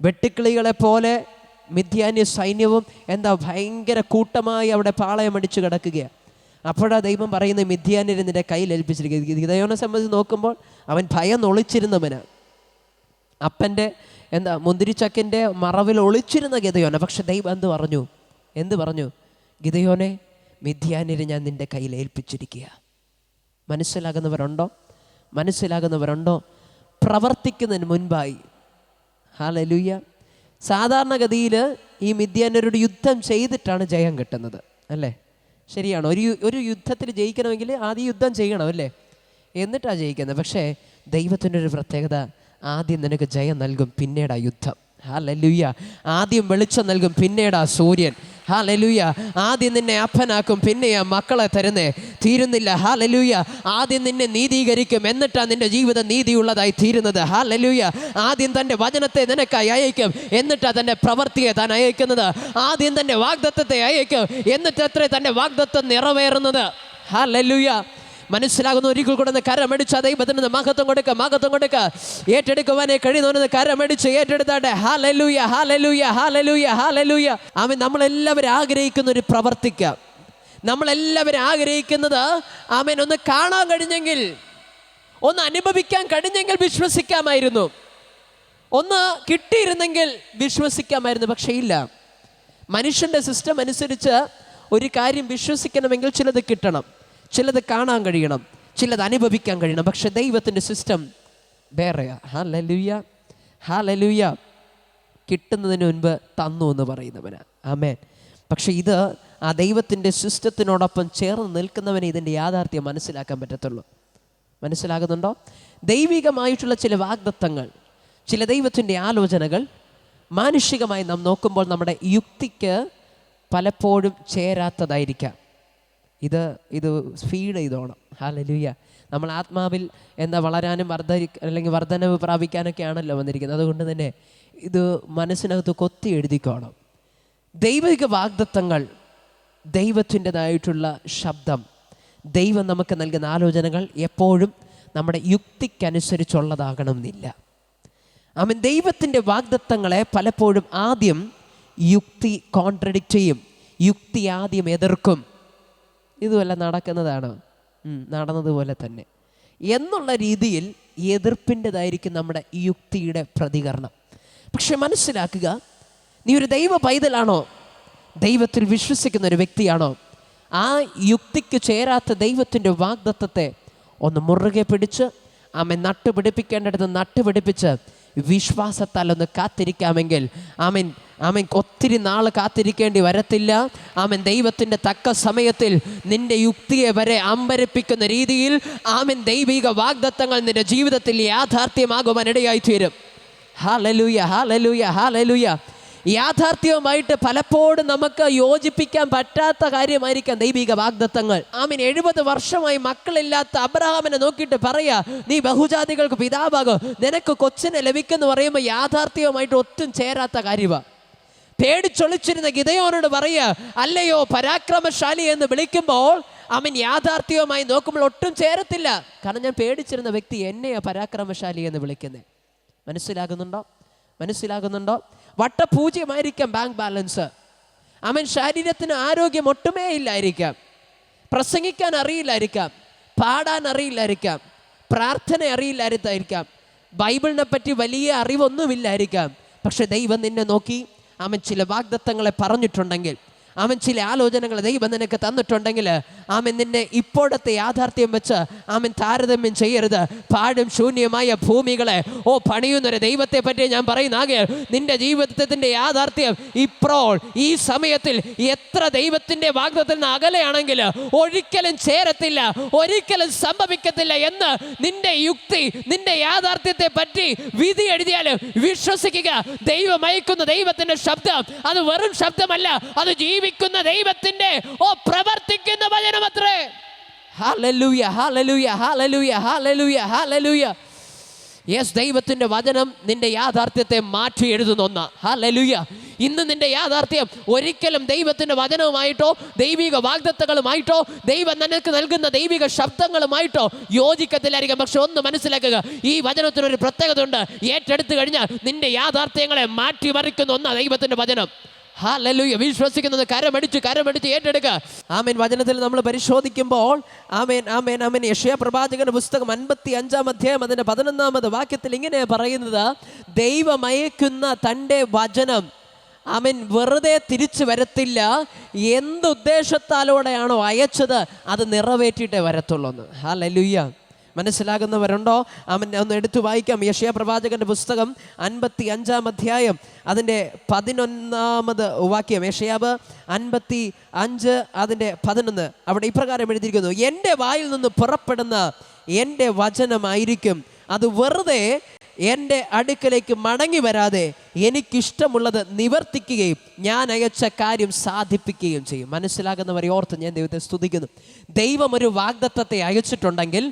വെട്ടുക്കിളികളെ പോലെ മിദ്യാന്യ സൈന്യവും ഭയങ്കര കൂട്ടമായി അവിടെ പാളയമടിച്ച് കിടക്കുകയാണ്. അപ്പോഴാണ് ദൈവം പറയുന്നത്, മിദ്യാന്യരെ നിൻ്റെ കയ്യിൽ ഏൽപ്പിച്ചിരിക്കുന്നത്. ഗിദെയോനെ സംബന്ധിച്ച് നോക്കുമ്പോൾ അവൻ ഭയം ഒളിച്ചിരുന്നവനാണ്. അപ്പൻ്റെ മുന്തിരിച്ചക്കിൻ്റെ മറവിൽ ഒളിച്ചിരുന്ന ഗിദെയോനെ. പക്ഷെ ദൈവം എന്ത് പറഞ്ഞു? ഗിദെയോനെ, മിദ്യാന്യരെ ഞാൻ നിൻ്റെ കയ്യിൽ ഏൽപ്പിച്ചിരിക്കുക. മനസ്സിലാകുന്നവരുണ്ടോ? പ്രവർത്തിക്കുന്നതിന് മുൻപായി, ഹല്ലേലൂയ, സാധാരണഗതിയിൽ ഈ മിദ്യാന്യരോട് യുദ്ധം ചെയ്തിട്ടാണ് ജയം കിട്ടുന്നത് അല്ലേ? ശരിയാണോ? ഒരു യുദ്ധത്തിൽ ജയിക്കണമെങ്കിൽ ആദ്യം യുദ്ധം ചെയ്യണം അല്ലേ? എന്നിട്ടാണ് ജയിക്കുന്നത്. പക്ഷേ ദൈവത്തിൻ്റെ ഒരു പ്രത്യേകത, ആദ്യം നിനക്ക് ജയം നൽകും, പിന്നീടാ യുദ്ധം. ഹല്ലേലൂയ. ആദ്യം വെളിച്ചം നൽകും, പിന്നീടാ സൂര്യൻ. ഹല്ലേലൂയ. ആദ്യം നിന്നെ അപ്പനാക്കും, പിന്നെയാ മക്കളെ തരുന്നേ. തീരുന്നില്ല. ഹല്ലേലൂയ. ആദ്യം നിന്നെ നീതീകരിക്കും, എന്നിട്ടാ നിന്റെ ജീവിതം നീതിയുള്ളതായി തീരുന്നത്. ഹല്ലേലൂയ. ആദ്യം തൻ്റെ വചനത്തെ നിനക്കായി അയക്കും, എന്നിട്ടാ തൻ്റെ പ്രവൃത്തിയെ താൻ അയക്കുന്നത്. ആദ്യം തൻ്റെ വാഗ്ദത്തത്തെ അയക്കും, എന്നിട്ടത്രേ തൻ്റെ വാഗ്ദത്തം നിറവേറുന്നത്. ഹല്ലേലൂയ. മനസ്സിലാകുന്ന ഒരിക്കൽ കൂടെ കരമടിച്ച ദൈവത്തിന് മഹത്വം കൊടുക്കുക. ഏറ്റെടുക്കുവാനെ കഴിയുന്ന കരമടിച്ച് ഏറ്റെടുത്താട്ടെ. ഹല്ലേലൂയ, ഹല്ലേലൂയ, ഹല്ലേലൂയ, ഹല്ലേലൂയ. ആമേൻ. നമ്മളെല്ലാവരും ആഗ്രഹിക്കുന്ന ഒരു പ്രവർത്തിക്കാം. നമ്മളെല്ലാവരും ആഗ്രഹിക്കുന്നത് ആമേൻ ഒന്ന് കാണാൻ കഴിഞ്ഞെങ്കിൽ, ഒന്ന് അനുഭവിക്കാൻ കഴിഞ്ഞെങ്കിൽ വിശ്വസിക്കാമായിരുന്നു, ഒന്ന് കിട്ടിയിരുന്നെങ്കിൽ വിശ്വസിക്കാമായിരുന്നു. പക്ഷേ ഇല്ല. മനുഷ്യൻ്റെ സിസ്റ്റം അനുസരിച്ച് ഒരു കാര്യം വിശ്വസിക്കണമെങ്കിൽ ചിലത് കിട്ടണം, ചിലത് കാണാൻ കഴിയണം, ചിലത് അനുഭവിക്കാൻ കഴിയണം. പക്ഷെ ദൈവത്തിൻ്റെ സിസ്റ്റം വേറെയാ. ഹല്ലേലൂയ, ഹല്ലേലൂയ. കിട്ടുന്നതിന് മുൻപ് തന്നു എന്ന് പറയുന്നവനാ. ആമേൻ. പക്ഷെ ഇത് ആ ദൈവത്തിൻ്റെ സിസ്റ്റത്തിനോടൊപ്പം ചേർന്ന് നിൽക്കുന്നവനെ ഇതിൻ്റെ യാഥാർത്ഥ്യം മനസ്സിലാക്കാൻ പറ്റത്തുള്ളൂ. മനസ്സിലാകുന്നുണ്ടോ? ദൈവികമായിട്ടുള്ള ചില വാഗ്ദത്തങ്ങൾ, ചില ദൈവത്തിൻ്റെ ആലോചനകൾ മാനുഷികമായി നാം നോക്കുമ്പോൾ നമ്മുടെ യുക്തിക്ക് പലപ്പോഴും ചേരാത്തതായിരിക്കാം. ഇത് ഫീഡ് ചെയ്തോണം. ഹല്ലേലൂയ. നമ്മൾ ആത്മാവിൽ വളരാനും അല്ലെങ്കിൽ വർധനവ് പ്രാപിക്കാനൊക്കെയാണല്ലോ വന്നിരിക്കുന്നത്. അതുകൊണ്ട് തന്നെ ഇത് മനസ്സിനകത്ത് കൊത്തി എഴുതിക്കോണം. ദൈവിക വാഗ്ദത്തങ്ങൾ, ദൈവത്തിൻ്റെതായിട്ടുള്ള ശബ്ദം, ദൈവം നമുക്ക് നൽകുന്ന ആലോചനകൾ എപ്പോഴും നമ്മുടെ യുക്തിക്കനുസരിച്ചുള്ളതാകണമെന്നില്ല. ആമേൻ. ദൈവത്തിൻ്റെ വാഗ്ദത്തങ്ങളെ പലപ്പോഴും ആദ്യം യുക്തി കോൺട്രഡിക്റ്റ് ചെയ്യും, യുക്തി ആദ്യം എതിർക്കും. ഇതുമല്ല നടക്കുന്നതാണ്, നടന്നതുപോലെ തന്നെ എന്നുള്ള രീതിയിൽ എതിർപ്പിൻ്റെതായിരിക്കും നമ്മുടെ യുക്തിയുടെ പ്രതികരണം. പക്ഷെ മനസ്സിലാക്കുക, നീ ഒരു ദൈവ പൈതലാണോ, ദൈവത്തിൽ വിശ്വസിക്കുന്ന ഒരു വ്യക്തിയാണോ, ആ യുക്തിക്ക് ചേരാത്ത ദൈവത്തിൻ്റെ വാഗ്ദത്തത്തെ ഒന്ന് മുറുകെ പിടിച്ച് ആമേൻ നട്ടുപിടിപ്പിക്കേണ്ടടുത്ത് നട്ടുപിടിപ്പിച്ച് വിശ്വാസത്താൽ ഒന്ന് കാത്തിരിക്കാമെങ്കിൽ ആമേൻ ആമേൻ ഒത്തിരി നാൾ കാത്തിരിക്കേണ്ടി വരത്തില്ല. ആമേൻ. ദൈവത്തിൻ്റെ തക്ക സമയത്തിൽ നിന്റെ യുക്തിയെ വരെ അമ്പരപ്പിക്കുന്ന രീതിയിൽ ആമേൻ ദൈവിക വാഗ്ദത്തങ്ങൾ നിന്റെ ജീവിതത്തിൽ യാഥാർത്ഥ്യമാകുവാൻ ഇടയായി തീരും. ഹല്ലേലൂയ, ഹല്ലേലൂയ, ഹല്ലേലൂയ. യാഥാർത്ഥ്യവുമായിട്ട് പലപ്പോഴും നമുക്ക് യോജിപ്പിക്കാൻ പറ്റാത്ത കാര്യമായിരിക്കാം ദൈവിക വാഗ്ദത്തങ്ങൾ. ആമേൻ. 70 വർഷമായി മക്കളില്ലാത്ത അബ്രഹാമിനെ നോക്കിയിട്ട് പറയാ, നീ ബഹുജാതികൾക്ക് പിതാവാകും, നിനക്ക് കൊച്ചിനെ ലഭിക്കുമെന്ന് പറയുമ്പോൾ യാഥാർത്ഥ്യവുമായിട്ട് ഒട്ടും ചേരാത്ത കാര്യമാണ്. പേടിച്ചൊളിച്ചിരുന്ന ഗിദെയോനോട് പറയുക, അല്ലയോ പരാക്രമശാലി എന്ന് വിളിക്കുമ്പോൾ അവൻ യാഥാർത്ഥ്യവുമായി നോക്കുമ്പോൾ ഒട്ടും ചേരത്തില്ല. കാരണം ഞാൻ പേടിച്ചിരുന്ന വ്യക്തി എന്നെയാ പരാക്രമശാലി എന്ന് വിളിക്കുന്നത്. മനസ്സിലാകുന്നുണ്ടോ? വട്ടപൂജ്യമായിരിക്കാം ബാങ്ക് ബാലൻസ്. അവൻ ശരീരത്തിന് ആരോഗ്യം ഒട്ടുമേ ഇല്ലായിരിക്കാം, പ്രസംഗിക്കാൻ അറിയില്ലായിരിക്കാം, പാടാൻ അറിയില്ലായിരിക്കാം, പ്രാർത്ഥന അറിയില്ലായിരിക്കാം, ബൈബിളിനെ പറ്റി വലിയ അറിവൊന്നുമില്ലായിരിക്കാം. പക്ഷെ ദൈവം നിന്നെ നോക്കി അവൻ ചില വാഗ്ദത്തങ്ങളെ പറഞ്ഞിട്ടുണ്ടെങ്കിൽ, അവൻ ചില ആലോചനകൾ ദൈവം നിനക്ക് തന്നിട്ടുണ്ടെങ്കിൽ അവൻ നിന്നെ ഇപ്പോഴത്തെ യാഥാർത്ഥ്യം വെച്ച് അവൻ താരതമ്യം ചെയ്യരുത്. പാടും ശൂന്യമായ ഭൂമികളെ പണിയുന്നൊരു ദൈവത്തെ പറ്റി ഞാൻ പറയുന്നാകെ നിന്റെ ജീവിതത്തിൻ്റെ യാഥാർത്ഥ്യം ഇപ്പോൾ ഈ സമയത്തിൽ എത്ര ദൈവത്തിൻ്റെ വാഗ്ദത്തത്തിൽ നിന്ന് അകലെയാണെങ്കിൽ ഒരിക്കലും ചേരത്തില്ല, ഒരിക്കലും സംഭവിക്കത്തില്ല എന്ന് നിന്റെ യുക്തി നിന്റെ യാഥാർത്ഥ്യത്തെ പറ്റി വിധി എഴുതിയാലും വിശ്വസിക്കുക. ദൈവം അയക്കുന്ന ദൈവത്തിൻ്റെ ശബ്ദം അത് വെറും ശബ്ദമല്ല, അത് ജീവിക്കുന്ന ദൈവത്തിന്റെ പ്രവർത്തിക്കുന്ന വചനമത്രേ. ഹല്ലേലൂയ, ഹല്ലേലൂയ, ഹല്ലേലൂയ, ഹല്ലേലൂയ, ഹല്ലേലൂയ. യെസ്, ദൈവത്തിന്റെ വചനം നിന്റെ യാഥാർത്ഥ്യത്തെ മാറ്റി എഴുതുന്ന ഒന്ന്. ഹല്ലേലൂയ. ഇന്ന് നിന്റെ യാഥാർത്ഥ്യം ഒരിക്കലും ദൈവത്തിന്റെ വചനവുമായിട്ടോ ദൈവിക വാഗ്ദത്തങ്ങളുമായിട്ടോ ദൈവം നിനക്ക് നൽകുന്ന ദൈവിക ശബ്ദങ്ങളുമായിട്ടോ യോജിക്കത്തില്ലായിരിക്കും. പക്ഷെ ഒന്ന് മനസ്സിലാക്കുക, ഈ വചനത്തിനൊരു പ്രത്യേകത ഉണ്ട്. ഏറ്റെടുത്തു കഴിഞ്ഞാൽ നിന്റെ യാഥാർത്ഥ്യങ്ങളെ മാറ്റിമറിക്കുന്ന ഒന്നാണ് ദൈവത്തിന്റെ വചനം. ഹല്ലേലൂയ. വിശ്വസിക്കുന്നത് കരമടിച്ച് ഏറ്റെടുക്കുക. ആമേൻ. വചനത്തിൽ നമ്മൾ പരിശോധിക്കുമ്പോൾ ആമേൻ യെശയ്യാ പ്രവാചകന്റെ പുസ്തകം 55-ാം അധ്യായം അതിന്റെ 11-ാമത് വാക്യത്തിൽ ഇങ്ങനെ പറയുന്നത്, ദൈവം അയക്കുന്ന തൻ്റെ വചനം ആമേൻ വെറുതെ തിരിച്ചു വരത്തില്ല, എന്തുദ്ദേശത്താലൂടെയാണോ അയച്ചത് അത് നിറവേറ്റിയിട്ടേ വരത്തുള്ളൂ. ഹല്ലേലൂയ. മനസ്സിലാകുന്നവരുണ്ടോ? ഒന്ന് എടുത്തു വായിക്കാം. യെശയ്യാ പ്രവാചകന്റെ പുസ്തകം 55-ാം അധ്യായം അതിൻ്റെ 11-ാമത് വാക്യം. യെശയ്യാവ് 55 അതിൻ്റെ 11. അവിടെ ഇപ്രകാരം എഴുതിയിരിക്കുന്നു: എൻ്റെ വായിൽ നിന്ന് പുറപ്പെടുന്ന എൻ്റെ വചനമായിരിക്കും, അത് വെറുതെ എൻ്റെ അടുക്കലേക്ക് മടങ്ങി വരാതെ എനിക്കിഷ്ടമുള്ളത് നിവർത്തിക്കുകയും ഞാൻ അയച്ച കാര്യം സാധിപ്പിക്കുകയും ചെയ്യും. മനസ്സിലാകുന്നവരെ ഓർത്ത് ഞാൻ ദൈവത്തെ സ്തുതിക്കുന്നു. ദൈവം ഒരു വാഗ്ദത്തത്തെ അയച്ചിട്ടുണ്ടെങ്കിൽ,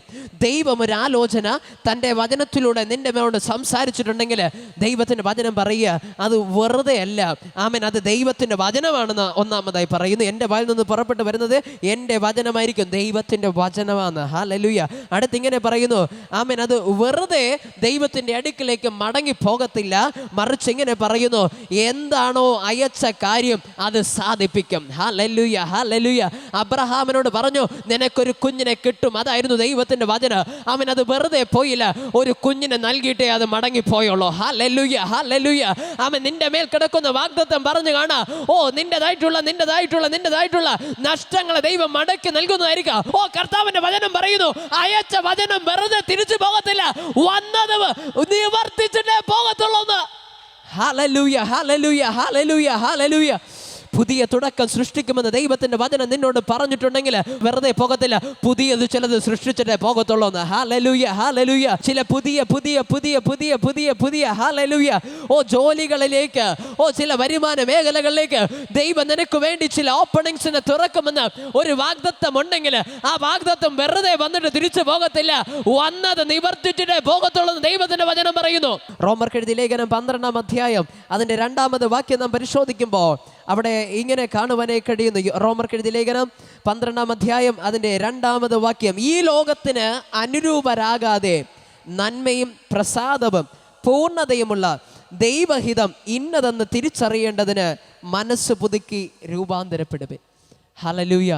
ദൈവം ഒരു ആലോചന തൻ്റെ വചനത്തിലൂടെ നിൻ്റെ മേലോട് സംസാരിച്ചിട്ടുണ്ടെങ്കിൽ, ദൈവത്തിൻ്റെ വചനം പറയുക അത് വെറുതെ അല്ല. ആമേൻ, അത് ദൈവത്തിൻ്റെ വചനമാണെന്ന് ഒന്നാമതായി പറയുന്നു. എൻ്റെ വായിൽ നിന്ന് പുറപ്പെട്ട് വരുന്നത് എൻ്റെ വചനമായിരിക്കും, ദൈവത്തിൻ്റെ വചനമാണ്. ഹല്ലേലൂയ. അടുത്തിങ്ങനെ പറയുന്നു, ആമേൻ, അത് വെറുതെ ദൈവത്തിൻ്റെ അടുക്കിലേക്ക് മടങ്ങി പോകത്തില്ല, മറിച്ച് ഇങ്ങനെ പറയുന്നു, എന്താണോ അയച്ച കാര്യം അത് സാധിപ്പിക്കും. Hallelujah, hallelujah. അബ്രഹാമിനോട് പറഞ്ഞു, നിനക്കൊരു കുഞ്ഞിനെ കിട്ടും. അതായിരുന്നു ദൈവത്തിന്റെ വചനം. അവൻ അത് വെറുതെ പോയില്ല, ഒരു കുഞ്ഞിനെ നൽകിയിട്ടേ അത് മടങ്ങിപ്പോയുള്ളൂ. Hallelujah, hallelujah. അവൻ നിന്റെ മേൽ കിടക്കുന്ന വാഗ്ദത്തം പറഞ്ഞു കാണാ, നിന്റേതായിട്ടുള്ള നഷ്ടങ്ങളെ ദൈവം മടക്കി നൽകുന്നതായിരിക്കാം. കർത്താവിന്റെ വചനം പറയുന്നു, അയച്ച വചനം വെറുതെ തിരിച്ചു പോകത്തില്ല, വന്നത് നിവർത്തിച്ചിട്ടേ പോകത്തുള്ളൂ. ഹല്ലേലൂയ, ഹല്ലേലൂയ, ഹല്ലേലൂയ, ഹല്ലേലൂയ. പുതിയ തുടക്കം സൃഷ്ടിക്കുമെന്ന് ദൈവത്തിന്റെ വചനം നിന്നോട് പറഞ്ഞിട്ടുണ്ടെങ്കിൽ വെറുതെ പോകത്തില്ല, പുതിയത് ചിലത് സൃഷ്ടിച്ചിട്ടേ പോകത്തുള്ളൂ. Hallelujah, hallelujah. ചില പുതിയ പുതിയ പുതിയ പുതിയ പുതിയ പുതിയ ഹല്ലേലൂയ ജോലികളിലേക്ക്, ചില വരുമാന മേഖലകളിലേക്ക് ദൈവം നിനക്ക് വേണ്ടി ചില ഓപ്പണിങ്സിനെ തുറക്കുമെന്ന് ഒരു വാഗ്ദത്തം ഉണ്ടെങ്കിൽ, ആ വാഗ്ദത്തം വെറുതെ വന്നിട്ട് തിരിച്ചു പോകത്തില്ല, വന്നത് നിവർത്തിച്ചിട്ടേ പോകത്തുള്ളൂ എന്ന് ദൈവത്തിന്റെ വചനം പറയുന്നു. റോമർക്ക് എഴുതിയ ലേഖനം 12-ാം അധ്യായം അതിന്റെ 2-ാമത് വാക്യം നാം പരിശോധിക്കുമ്പോൾ അവിടെ ഇങ്ങനെ കാണുവാനായി കഴിയുന്നു. റോമർക്ക് എഴുതിയ ലേഖനം 12-ാം അധ്യായം അതിൻ്റെ 2-ാമത് വാക്യം: ഈ ലോകത്തിന് അനുരൂപരാകാതെ നന്മയും പ്രസാദവും പൂർണ്ണതയുമുള്ള ദൈവഹിതം ഇന്നതെന്ന് തിരിച്ചറിയേണ്ടതിന് മനസ്സ് പുതുക്കി രൂപാന്തരപ്പെടുവേ. Hallelujah,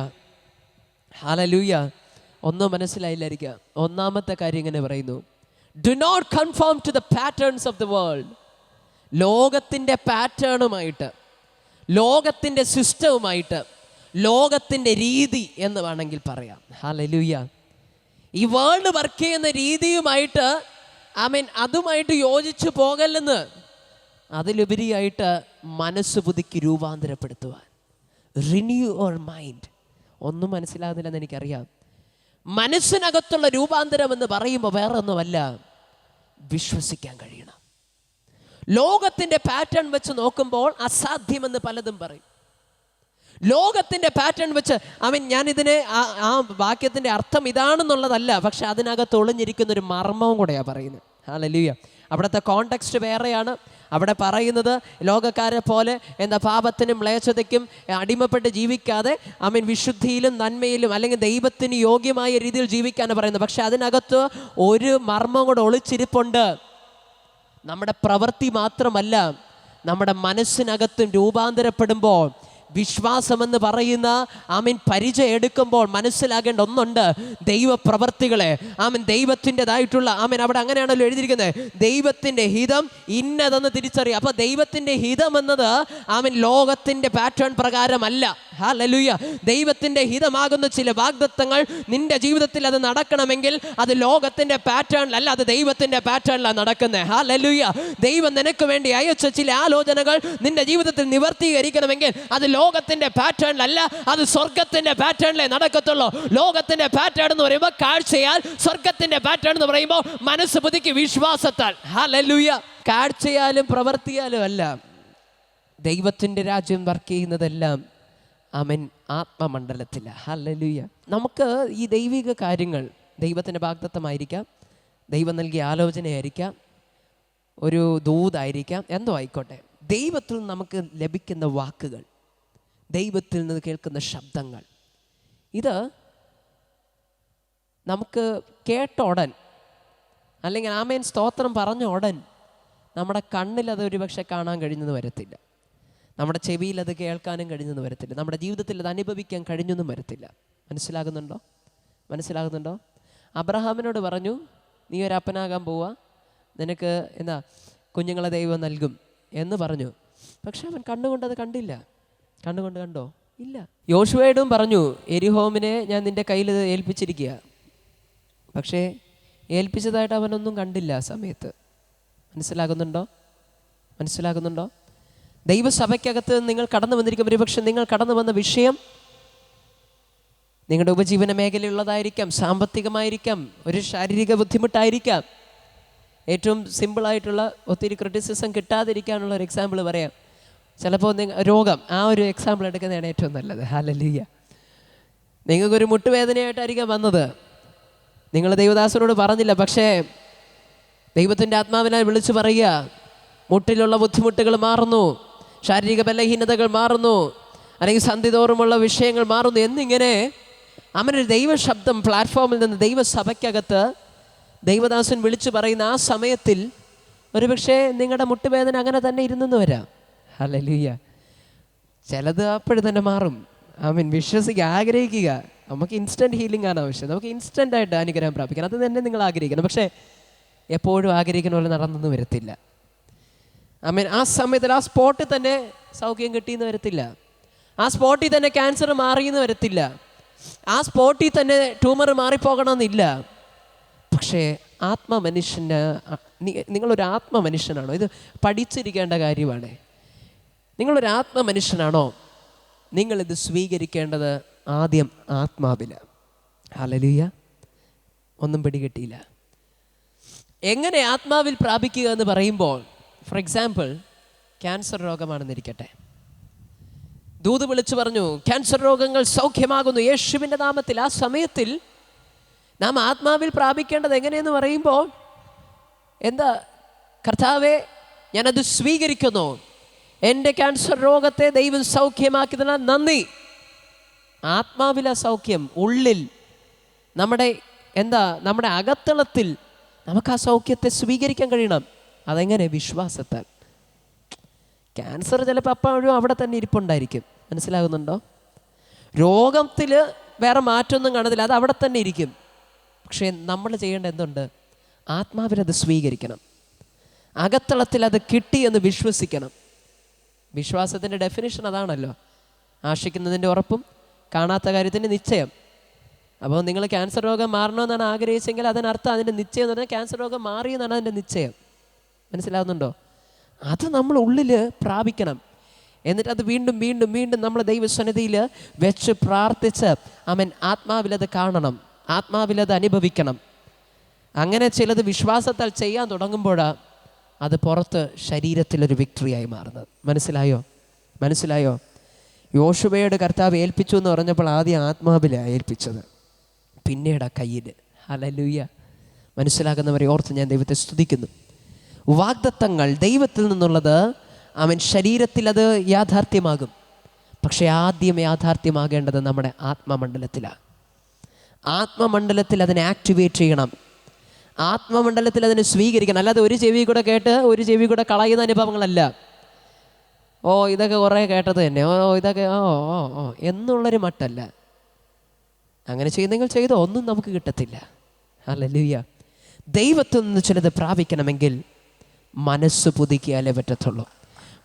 hallelujah. ഒന്നും മനസ്സിലായില്ലായിരിക്കുക. ഒന്നാമത്തെ കാര്യം ഇങ്ങനെ പറയുന്നു, do not conform to the patterns of the world. ലോകത്തിൻ്റെ പാറ്റേണുമായിട്ട്, ലോകത്തിൻ്റെ സിസ്റ്റവുമായിട്ട്, ലോകത്തിൻ്റെ രീതി എന്ന് വേണമെങ്കിൽ പറയാം. ഹല്ലേലൂയ. ഈ വേൾഡ് വർക്ക് ചെയ്യുന്ന രീതിയുമായിട്ട്, അതുമായിട്ട് യോജിച്ച് പോകല്ലെന്ന്, അതിലുപരിയായിട്ട് മനസ്സ് പുതുക്കി രൂപാന്തരപ്പെടുത്തുവാൻ. Renew your mind. ഒന്നും മനസ്സിലാകുന്നില്ലെന്ന് എനിക്കറിയാം. മനസ്സിനകത്തുള്ള രൂപാന്തരം എന്ന് പറയുമ്പോൾ വേറെ ഒന്നുമല്ല, വിശ്വസിക്കാൻ കഴിയണം. ലോകത്തിൻ്റെ പാറ്റേൺ വെച്ച് നോക്കുമ്പോൾ അസാധ്യമെന്ന് പലതും പറയും. ലോകത്തിൻ്റെ പാറ്റേൺ വെച്ച് ഞാനിതിനെ ആ വാക്യത്തിൻ്റെ അർത്ഥം ഇതാണെന്നുള്ളതല്ല, പക്ഷെ അതിനകത്ത് ഒളിഞ്ഞിരിക്കുന്ന ഒരു മർമ്മവും കൂടെയാണ് പറയുന്നത്. ഹല്ലേലൂയ. അവിടുത്തെ കോണ്ടെക്സ്റ്റ് വേറെയാണ്. അവിടെ പറയുന്നത് ലോകക്കാരെ പോലെ പാപത്തിനും മ്ലേച്ഛതയ്ക്കും അടിമപ്പെട്ട് ജീവിക്കാതെ വിശുദ്ധിയിലും നന്മയിലും അല്ലെങ്കിൽ ദൈവത്തിന് യോഗ്യമായ രീതിയിൽ ജീവിക്കാനാണ് പറയുന്നത്. പക്ഷെ അതിനകത്ത് ഒരു മർമ്മം കൂടെ ഒളിച്ചിരിപ്പുണ്ട്. നമ്മുടെ പ്രവൃത്തി മാത്രമല്ല, നമ്മുടെ മനസ്സിനകത്തും രൂപാന്തരപ്പെടുമ്പോൾ, വിശ്വാസമെന്ന് പറയുന്ന പരിചയം എടുക്കുമ്പോൾ മനസ്സിലാകേണ്ട ഒന്നുണ്ട്. ദൈവപ്രവർത്തികളെ ദൈവത്തിൻ്റെതായിട്ടുള്ള അവിടെ അങ്ങനെയാണല്ലോ എഴുതിയിരിക്കുന്നത്, ദൈവത്തിൻ്റെ ഹിതം ഇന്നതെന്ന് തിരിച്ചറിയുക. അപ്പോൾ ദൈവത്തിൻ്റെ ഹിതം എന്നത് ലോകത്തിൻ്റെ പാറ്റേൺ പ്രകാരമല്ല. ഹല്ലേലൂയ. ദൈവത്തിൻ്റെ ഹിതമാകുന്ന ചില വാഗ്ദത്തങ്ങൾ നിന്റെ ജീവിതത്തിൽ അത് നടക്കണമെങ്കിൽ അത് ലോകത്തിൻ്റെ പാറ്റേണിലല്ല, അത് ദൈവത്തിൻ്റെ പാറ്റേണിലാണ് നടക്കുന്നത്. ഹല്ലേലൂയ. ദൈവം നിനക്ക് വേണ്ടി അയച്ച ചില ആലോചനകൾ നിന്റെ ജീവിതത്തിൽ നിവർത്തീകരിക്കണമെങ്കിൽ അത് ലോകത്തിന്റെ പാറ്റേണിലല്ല, അത് സ്വർഗത്തിന്റെ പാറ്റേണിലേ നടക്കത്തുള്ളൂ. ലോകത്തിന്റെ പാറ്റേൺ എന്ന് പറയുമ്പോൾ കാഴ്ചയാൽ, സ്വർഗത്തിന്റെ പാറ്റേൺ എന്ന് പറയുമ്പോൾ മനസ്സ് പുതുക്കി വിശ്വാസത്താൽ. ഹല്ലേലൂയ. കാഴ്ചയാലും പ്രവർത്തിയാലും അല്ല, ദൈവത്തിന്റെ രാജ്യം വർക്ക് ചെയ്യുന്നതെല്ലാം ആത്മമണ്ഡലത്തില. ഹല്ലേലൂയ. നമുക്ക് ഈ ദൈവിക കാര്യങ്ങൾ ദൈവത്തിന്റെ വാഗ്ദത്തമായിരിക്കാം, ദൈവം നൽകിയ ആലോചനയായിരിക്കാം, ഒരു ദൂതായിരിക്കാം, എന്തോ ആയിക്കോട്ടെ, ദൈവത്തിൽ നമുക്ക് ലഭിക്കുന്ന വാക്കുകൾ, ദൈവത്തിൽ നിന്ന് കേൾക്കുന്ന ശബ്ദങ്ങൾ, ഇത് നമുക്ക് കേട്ട ഉടൻ അല്ലെങ്കിൽ ആമേൻ സ്തോത്രം പറഞ്ഞ ഉടൻ നമ്മുടെ കണ്ണിൽ അത് ഒരുപക്ഷെ കാണാൻ കഴിഞ്ഞെന്ന് വരത്തില്ല, നമ്മുടെ ചെവിയിൽ അത് കേൾക്കാനും കഴിഞ്ഞെന്ന് വരത്തില്ല, നമ്മുടെ ജീവിതത്തിൽ അത് അനുഭവിക്കാൻ കഴിഞ്ഞൊന്നും വരത്തില്ല. മനസ്സിലാകുന്നുണ്ടോ? അബ്രഹാമിനോട് പറഞ്ഞു, നീ ഒരപ്പനാകാൻ പോവുക, നിനക്ക് കുഞ്ഞുങ്ങളെ ദൈവം നൽകും എന്ന് പറഞ്ഞു. പക്ഷെ അവൻ കണ്ണുകൊണ്ടത് കണ്ടില്ല. കണ്ടോ? ഇല്ല. യോശുവയോടും പറഞ്ഞു, എരിഹോമിനെ ഞാൻ നിന്റെ കയ്യിൽ ഏൽപ്പിച്ചിരിക്കുക, പക്ഷേ ഏൽപ്പിച്ചതായിട്ട് അവനൊന്നും കണ്ടില്ല ആ സമയത്ത്. മനസ്സിലാകുന്നുണ്ടോ? ദൈവസഭയ്ക്കകത്ത് നിങ്ങൾ കടന്നു വന്നിരിക്കും. ഒരുപക്ഷെ നിങ്ങൾ കടന്നു വന്ന വിഷയം നിങ്ങളുടെ ഉപജീവന മേഖലയുള്ളതായിരിക്കാം, സാമ്പത്തികമായിരിക്കാം, ഒരു ശാരീരിക ബുദ്ധിമുട്ടായിരിക്കാം. ഏറ്റവും സിമ്പിളായിട്ടുള്ള ഒത്തിരി ക്രിറ്റിസിസം കിട്ടാതിരിക്കാനുള്ള ഒരു എക്സാമ്പിൾ പറയാം. ചിലപ്പോൾ രോഗം, ആ ഒരു എക്സാമ്പിൾ എടുക്കുന്നതാണ് ഏറ്റവും നല്ലത്. ഹല്ലേലൂയ. നിങ്ങൾക്കൊരു മുട്ടുവേദനയായിട്ടായിരിക്കാം വന്നത്, നിങ്ങൾ ദൈവദാസനോട് പറഞ്ഞില്ല, പക്ഷേ ദൈവത്തിൻ്റെ ആത്മാവിനാൽ വിളിച്ചു പറയുക, മുട്ടിലുള്ള ബുദ്ധിമുട്ടുകൾ മാറുന്നു, ശാരീരിക ബലഹീനതകൾ മാറുന്നു, അല്ലെങ്കിൽ സന്ധി തോറുമുള്ള വിഷയങ്ങൾ മാറുന്നു എന്നിങ്ങനെ അവനൊരു ദൈവശബ്ദം പ്ലാറ്റ്ഫോമിൽ നിന്ന് ദൈവസഭയ്ക്കകത്ത് ദൈവദാസൻ വിളിച്ചു പറയുന്ന ആ സമയത്തിൽ ഒരുപക്ഷെ നിങ്ങളുടെ മുട്ടുവേദന അങ്ങനെ തന്നെ ഇരുന്നെന്ന് വരാം. ഹല്ലേലൂയ. ചിലത് അപ്പോഴും തന്നെ മാറും. വിശ്വസിക്കുക, ആഗ്രഹിക്കുക. നമുക്ക് ഇൻസ്റ്റൻറ്റ് ഹീലിംഗ് ആണ് ആവശ്യം. നമുക്ക് ഇൻസ്റ്റൻ്റായിട്ട് അനുഗ്രഹം പ്രാപിക്കണം. അത് തന്നെ നിങ്ങൾ ആഗ്രഹിക്കണം. പക്ഷേ എപ്പോഴും ആഗ്രഹിക്കുന്ന പോലെ നടന്നൊന്നും വരത്തില്ല. ആ സമയത്തിൽ ആ സ്പോട്ടിൽ തന്നെ സൗഖ്യം കിട്ടിയെന്ന് വരത്തില്ല. ആ സ്പോട്ടിൽ തന്നെ ക്യാൻസർ മാറിയെന്ന് വരത്തില്ല. ആ സ്പോട്ടിൽ തന്നെ ട്യൂമർ മാറിപ്പോകണമെന്നില്ല. പക്ഷേ ആത്മമനുഷ്യന്, നിങ്ങളൊരു ആത്മമനുഷ്യനാണോ? ഇത് പഠിച്ചിരിക്കേണ്ട കാര്യമാണ്. നിങ്ങളൊരു ആത്മമനുഷ്യനാണോ? നിങ്ങളിത് സ്വീകരിക്കേണ്ടത് ആദ്യം ആത്മാവിലാണ്. ഹല്ലേലൂയ. ഒന്നും പിടികിട്ടിയില്ല. എങ്ങനെ ആത്മാവിൽ പ്രാപിക്കുക എന്ന് പറയുമ്പോൾ, ഫോർ എക്സാമ്പിൾ, ക്യാൻസർ രോഗമാണെന്നിരിക്കട്ടെ. ദൂത് വിളിച്ചു പറഞ്ഞു, ക്യാൻസർ രോഗങ്ങൾ സൗഖ്യമാകുന്നു യേശുവിൻ്റെ നാമത്തിൽ. ആ സമയത്തിൽ നാം ആത്മാവിൽ പ്രാപിക്കേണ്ടത് എങ്ങനെയെന്ന് പറയുമ്പോൾ, എന്താ? കർത്താവേ, ഞാനത് സ്വീകരിക്കുന്നു. എൻ്റെ ക്യാൻസർ രോഗത്തെ ദൈവം സൗഖ്യമാക്കിയതിനാൽ നന്ദി. ആത്മാവിലെ സൗഖ്യം ഉള്ളിൽ, നമ്മുടെ അകത്തളത്തിൽ നമുക്ക് ആ സൗഖ്യത്തെ സ്വീകരിക്കാൻ കഴിയണം. അതെങ്ങനെ? വിശ്വാസത്താൽ. ക്യാൻസർ ചിലപ്പോൾ അപ്പോഴും അവിടെ തന്നെ ഇരിപ്പുണ്ടായിരിക്കും. മനസ്സിലാകുന്നുണ്ടോ? രോഗത്തിൽ വേറെ മാറ്റമൊന്നും കാണത്തില്ല, അത് അവിടെ തന്നെ ഇരിക്കും. പക്ഷേ നമ്മൾ ചെയ്യേണ്ട എന്തുണ്ട്? ആത്മാവിലത് സ്വീകരിക്കണം. അകത്തളത്തിൽ അത് കിട്ടിയെന്ന് വിശ്വസിക്കണം. വിശ്വാസത്തിൻ്റെ ഡെഫിനിഷൻ അതാണല്ലോ. ആശിക്കുന്നതിൻ്റെ ഉറപ്പും കാണാത്ത കാര്യത്തിൻ്റെ നിശ്ചയം. അപ്പോൾ നിങ്ങൾ ക്യാൻസർ രോഗം മാറണമെന്നാണ് ആഗ്രഹിച്ചെങ്കിൽ അതിനർത്ഥം, അതിൻ്റെ നിശ്ചയം എന്ന് പറഞ്ഞാൽ ക്യാൻസർ രോഗം മാറിയെന്നാണ് അതിൻ്റെ നിശ്ചയം. മനസ്സിലാകുന്നുണ്ടോ? അത് നമ്മൾ ഉള്ളിൽ പ്രാപിക്കണം. എന്നിട്ട് അത് വീണ്ടും വീണ്ടും വീണ്ടും നമ്മൾ ദൈവസന്നിധിയിൽ വെച്ച് പ്രാർത്ഥിച്ച് ആത്മാവിലത് കാണണം, ആത്മാവിലത് അനുഭവിക്കണം. അങ്ങനെ ചിലത് വിശ്വാസത്താൽ ചെയ്യാൻ തുടങ്ങുമ്പോഴാണ് അത് പുറത്ത് ശരീരത്തിലൊരു വിക്ടറിയായി മാറുന്നത്. മനസ്സിലായോ? യോശുവയോട് കർത്താവ് ഏൽപ്പിച്ചു എന്ന് പറഞ്ഞപ്പോൾ ആദ്യം ആത്മാവിലാണ് ഏൽപ്പിച്ചത്, പിന്നീട് കയ്യിൽ. ഹല്ലേലൂയ. മനസ്സിലാകുന്നവരെ ഓർത്ത് ഞാൻ ദൈവത്തെ സ്തുതിക്കുന്നു. വാഗ്ദത്തങ്ങൾ ദൈവത്തിൽ നിന്നുള്ളത് ശരീരത്തിൽ അത് യാഥാർത്ഥ്യമാകും. പക്ഷേ ആദ്യം യാഥാർത്ഥ്യമാകേണ്ടത് നമ്മുടെ ആത്മമണ്ഡലത്തിലാണ്. ആത്മമണ്ഡലത്തിൽ അതിനെ ആക്ടിവേറ്റ് ചെയ്യണം. ആത്മമണ്ഡലത്തിൽ അതിനെ സ്വീകരിക്കണം. അല്ലാതെ ഒരു ചെവി കൂടെ കേട്ട് ഒരു ചെവി കൂടെ കളയുന്ന അനുഭവങ്ങളല്ല. ഇതൊക്കെ കുറേ കേട്ടത് തന്നെ, ഇതൊക്കെ എന്നുള്ളൊരു മട്ടല്ല. അങ്ങനെ ചെയ്യുന്നെങ്കിൽ ചെയ്തോ, ഒന്നും നമുക്ക് കിട്ടത്തില്ല. ഹല്ലേലൂയ. ദൈവത്തിൽ നിന്ന് ചിലത് പ്രാപിക്കണമെങ്കിൽ മനസ്സ് പുതുക്കിയാലേ പറ്റത്തുള്ളൂ,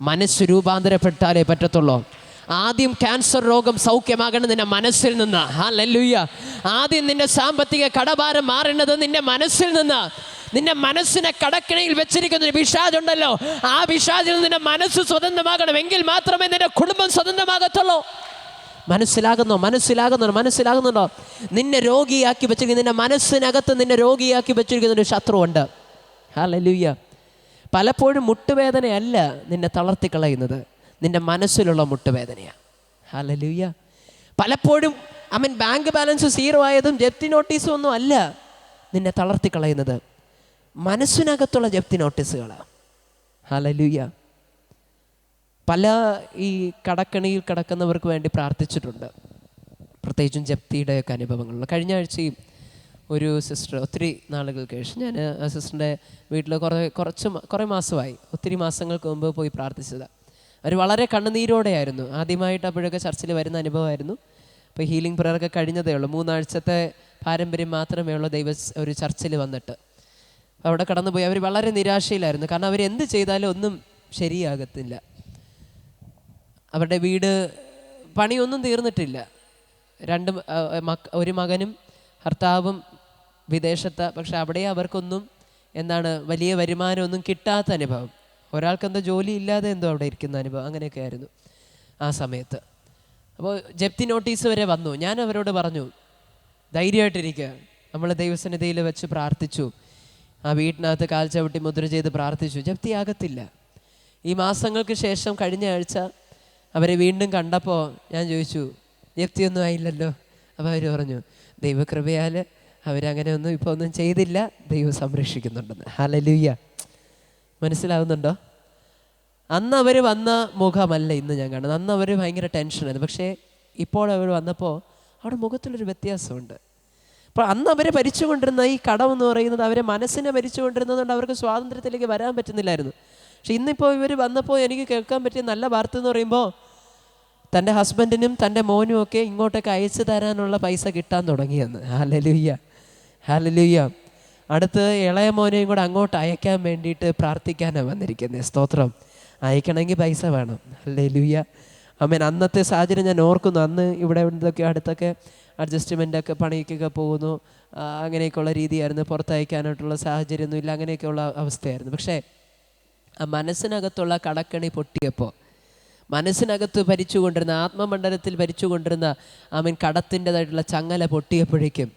മനസ്സ് രൂപാന്തരപ്പെട്ടാലേ പറ്റത്തുള്ളൂ. ആദ്യം ക്യാൻസർ രോഗം സൗഖ്യമാകണം നിന്റെ മനസ്സിൽ നിന്ന്. ഹല്ലേലൂയ. ആദ്യം നിന്റെ സാമ്പത്തിക കടഭാരം മാറേണ്ടത് നിന്റെ മനസ്സിൽ നിന്ന്. നിന്റെ മനസ്സിനെ കടക്കിണയിൽ വെച്ചിരിക്കുന്ന ഒരു പിശാചുണ്ടല്ലോ, ആ പിശാചിൽ നിന്റെ മനസ്സ് സ്വതന്ത്രമാകണം. എങ്കിൽ മാത്രമേ നിന്റെ കുടുംബം സ്വതന്ത്രമാകത്തുള്ളൂ. മനസ്സിലാകുന്നുണ്ടോ? നിന്നെ രോഗിയാക്കി വെച്ചിരിക്കുന്ന, നിന്റെ മനസ്സിനകത്ത് നിന്നെ രോഗിയാക്കി വെച്ചിരിക്കുന്ന ഒരു ശത്രുവുണ്ട്. ഹല്ലേലൂയ. പലപ്പോഴും മുട്ടുവേദനയല്ല നിന്നെ തളർത്തിക്കളയുന്നത്, നിന്റെ മനസ്സിലുള്ള മുട്ടുവേദനയാണ്. ഹല്ലേലൂയ. പലപ്പോഴും ബാങ്ക് ബാലൻസ് 0 ആയതും ജപ്തി നോട്ടീസും ഒന്നും അല്ല നിന്നെ തളർത്തിക്കളയുന്നത്, മനസ്സിനകത്തുള്ള ജപ്തി നോട്ടീസുകളാണ്. ഹല്ലേലൂയ. പല ഈ കടക്കണിയിൽ കിടക്കുന്നവർക്ക് വേണ്ടി പ്രാർത്ഥിച്ചിട്ടുണ്ട്, പ്രത്യേകിച്ചും ജപ്തിയുടെയൊക്കെ അനുഭവങ്ങളുള്ള. കഴിഞ്ഞ ആഴ്ചയും ഒരു സിസ്റ്റർ, ഒത്തിരി നാളുകൾക്ക് ശേഷം ഞാൻ ആ സിസ്റ്ററിൻ്റെ വീട്ടിൽ കുറേ മാസമായി, ഒത്തിരി മാസങ്ങൾക്ക് മുമ്പ് പോയി പ്രാർത്ഥിച്ചതാണ്. അവർ വളരെ കണ്ണുനീരോടെയായിരുന്നു. ആദ്യമായിട്ട് അപ്പോഴൊക്കെ ചർച്ചിൽ വരുന്ന അനുഭവമായിരുന്നു. അപ്പോൾ ഹീലിംഗ് പ്രയറൊക്കെ കഴിഞ്ഞതേ ഉള്ളൂ. 3 ആഴ്ചത്തെ പാരമ്പര്യം മാത്രമേ ഉള്ളൂ ഒരു ചർച്ചിൽ വന്നിട്ട്. അവിടെ കടന്നുപോയി അവർ വളരെ നിരാശയിലായിരുന്നു. കാരണം അവരെന്ത് ചെയ്താലും ഒന്നും ശരിയാകത്തില്ല. അവരുടെ വീട് പണിയൊന്നും തീർന്നിട്ടില്ല. ഒരു മകനും ഭർത്താവും വിദേശത്ത്. പക്ഷെ അവിടെ അവർക്കൊന്നും വലിയ വരുമാനമൊന്നും കിട്ടാത്ത അനുഭവം. ഒരാൾക്ക് എന്തോ ജോലി ഇല്ലാതെ എന്തോ അവിടെ ഇരിക്കുന്ന അനുഭവം. അങ്ങനെയൊക്കെ ആയിരുന്നു ആ സമയത്ത്. അപ്പോൾ ജപ്തി നോട്ടീസ് വരെ വന്നു. ഞാൻ അവരോട് പറഞ്ഞു, ധൈര്യമായിട്ടിരിക്കുക, നമ്മൾ ദൈവസന്നിധിയിൽ വെച്ച് പ്രാർത്ഥിച്ചു, ആ വീട്ടിനകത്ത് കാൽ ചവിട്ടി മുദ്ര ചെയ്ത് പ്രാർത്ഥിച്ചു, ജപ്തിയാകത്തില്ല. ഈ മാസങ്ങൾക്ക് ശേഷം കഴിഞ്ഞ ആഴ്ച അവരെ വീണ്ടും കണ്ടപ്പോൾ ഞാൻ ചോദിച്ചു, ജപ്തിയൊന്നും ആയില്ലല്ലോ? അപ്പോൾ അവർ പറഞ്ഞു, ദൈവകൃപയാൽ അവരങ്ങനെയൊന്നും ഇപ്പോൾ ഒന്നും ചെയ്തില്ല, ദൈവം സംരക്ഷിക്കുന്നുണ്ടെന്ന്. ഹല്ലേലൂയ. മനസ്സിലാവുന്നുണ്ടോ? അന്ന് അവർ വന്ന മുഖമല്ല ഇന്ന് ഞാൻ കാണുന്നത്. അന്ന് അവർ ഭയങ്കര ടെൻഷനായിരുന്നു. പക്ഷേ ഇപ്പോൾ അവർ വന്നപ്പോൾ അവിടെ മുഖത്തിലൊരു വ്യത്യാസമുണ്ട്. അപ്പോൾ അന്ന് അവരെ ഭരിച്ചുകൊണ്ടിരുന്ന ഈ കടമെന്ന് പറയുന്നത് അവരെ മനസ്സിനെ ഭരിച്ചുകൊണ്ടിരുന്നതുകൊണ്ട് അവർക്ക് സ്വാതന്ത്ര്യത്തിലേക്ക് വരാൻ പറ്റുന്നില്ലായിരുന്നു. പക്ഷെ ഇന്നിപ്പോൾ ഇവർ വന്നപ്പോൾ എനിക്ക് കേൾക്കാൻ പറ്റിയ നല്ല വാർത്ത എന്ന് പറയുമ്പോൾ തൻ്റെ ഹസ്ബൻഡിനും തൻ്റെ മോനും ഒക്കെ ഇങ്ങോട്ടൊക്കെ അയച്ചു തരാനുള്ള പൈസ കിട്ടാൻ തുടങ്ങിയെന്ന്. Hallelujah, hallelujah. അടുത്ത് ഇളയ മോനെയും കൂടെ അങ്ങോട്ട് അയക്കാൻ വേണ്ടിയിട്ട് പ്രാർത്ഥിക്കാനാണ് വന്നിരിക്കുന്നത്. സ്തോത്രം. അയക്കണമെങ്കിൽ പൈസ വേണം. ഹല്ലേലൂയ, ആമേൻ. അന്നത്തെ സാഹചര്യം ഞാൻ ഓർക്കുന്നു. അന്ന് ഇവിടെ എന്തൊക്കെ അടുത്തൊക്കെ അഡ്ജസ്റ്റ്മെൻ്റൊക്കെ പണിക്കൊക്കെ പോകുന്നു, അങ്ങനെയൊക്കെയുള്ള രീതിയായിരുന്നു. പുറത്തയക്കാനായിട്ടുള്ള സാഹചര്യമൊന്നും ഇല്ല, അങ്ങനെയൊക്കെയുള്ള അവസ്ഥയായിരുന്നു. പക്ഷേ ആ മനസ്സിനകത്തുള്ള കടക്കണി പൊട്ടിയപ്പോൾ, മനസ്സിനകത്ത് ഭരിച്ചുകൊണ്ടിരുന്ന, ആത്മമണ്ഡലത്തിൽ ഭരിച്ചുകൊണ്ടിരുന്ന കടത്തിൻ്റെതായിട്ടുള്ള ചങ്ങല പൊട്ടിയപ്പോഴേക്കും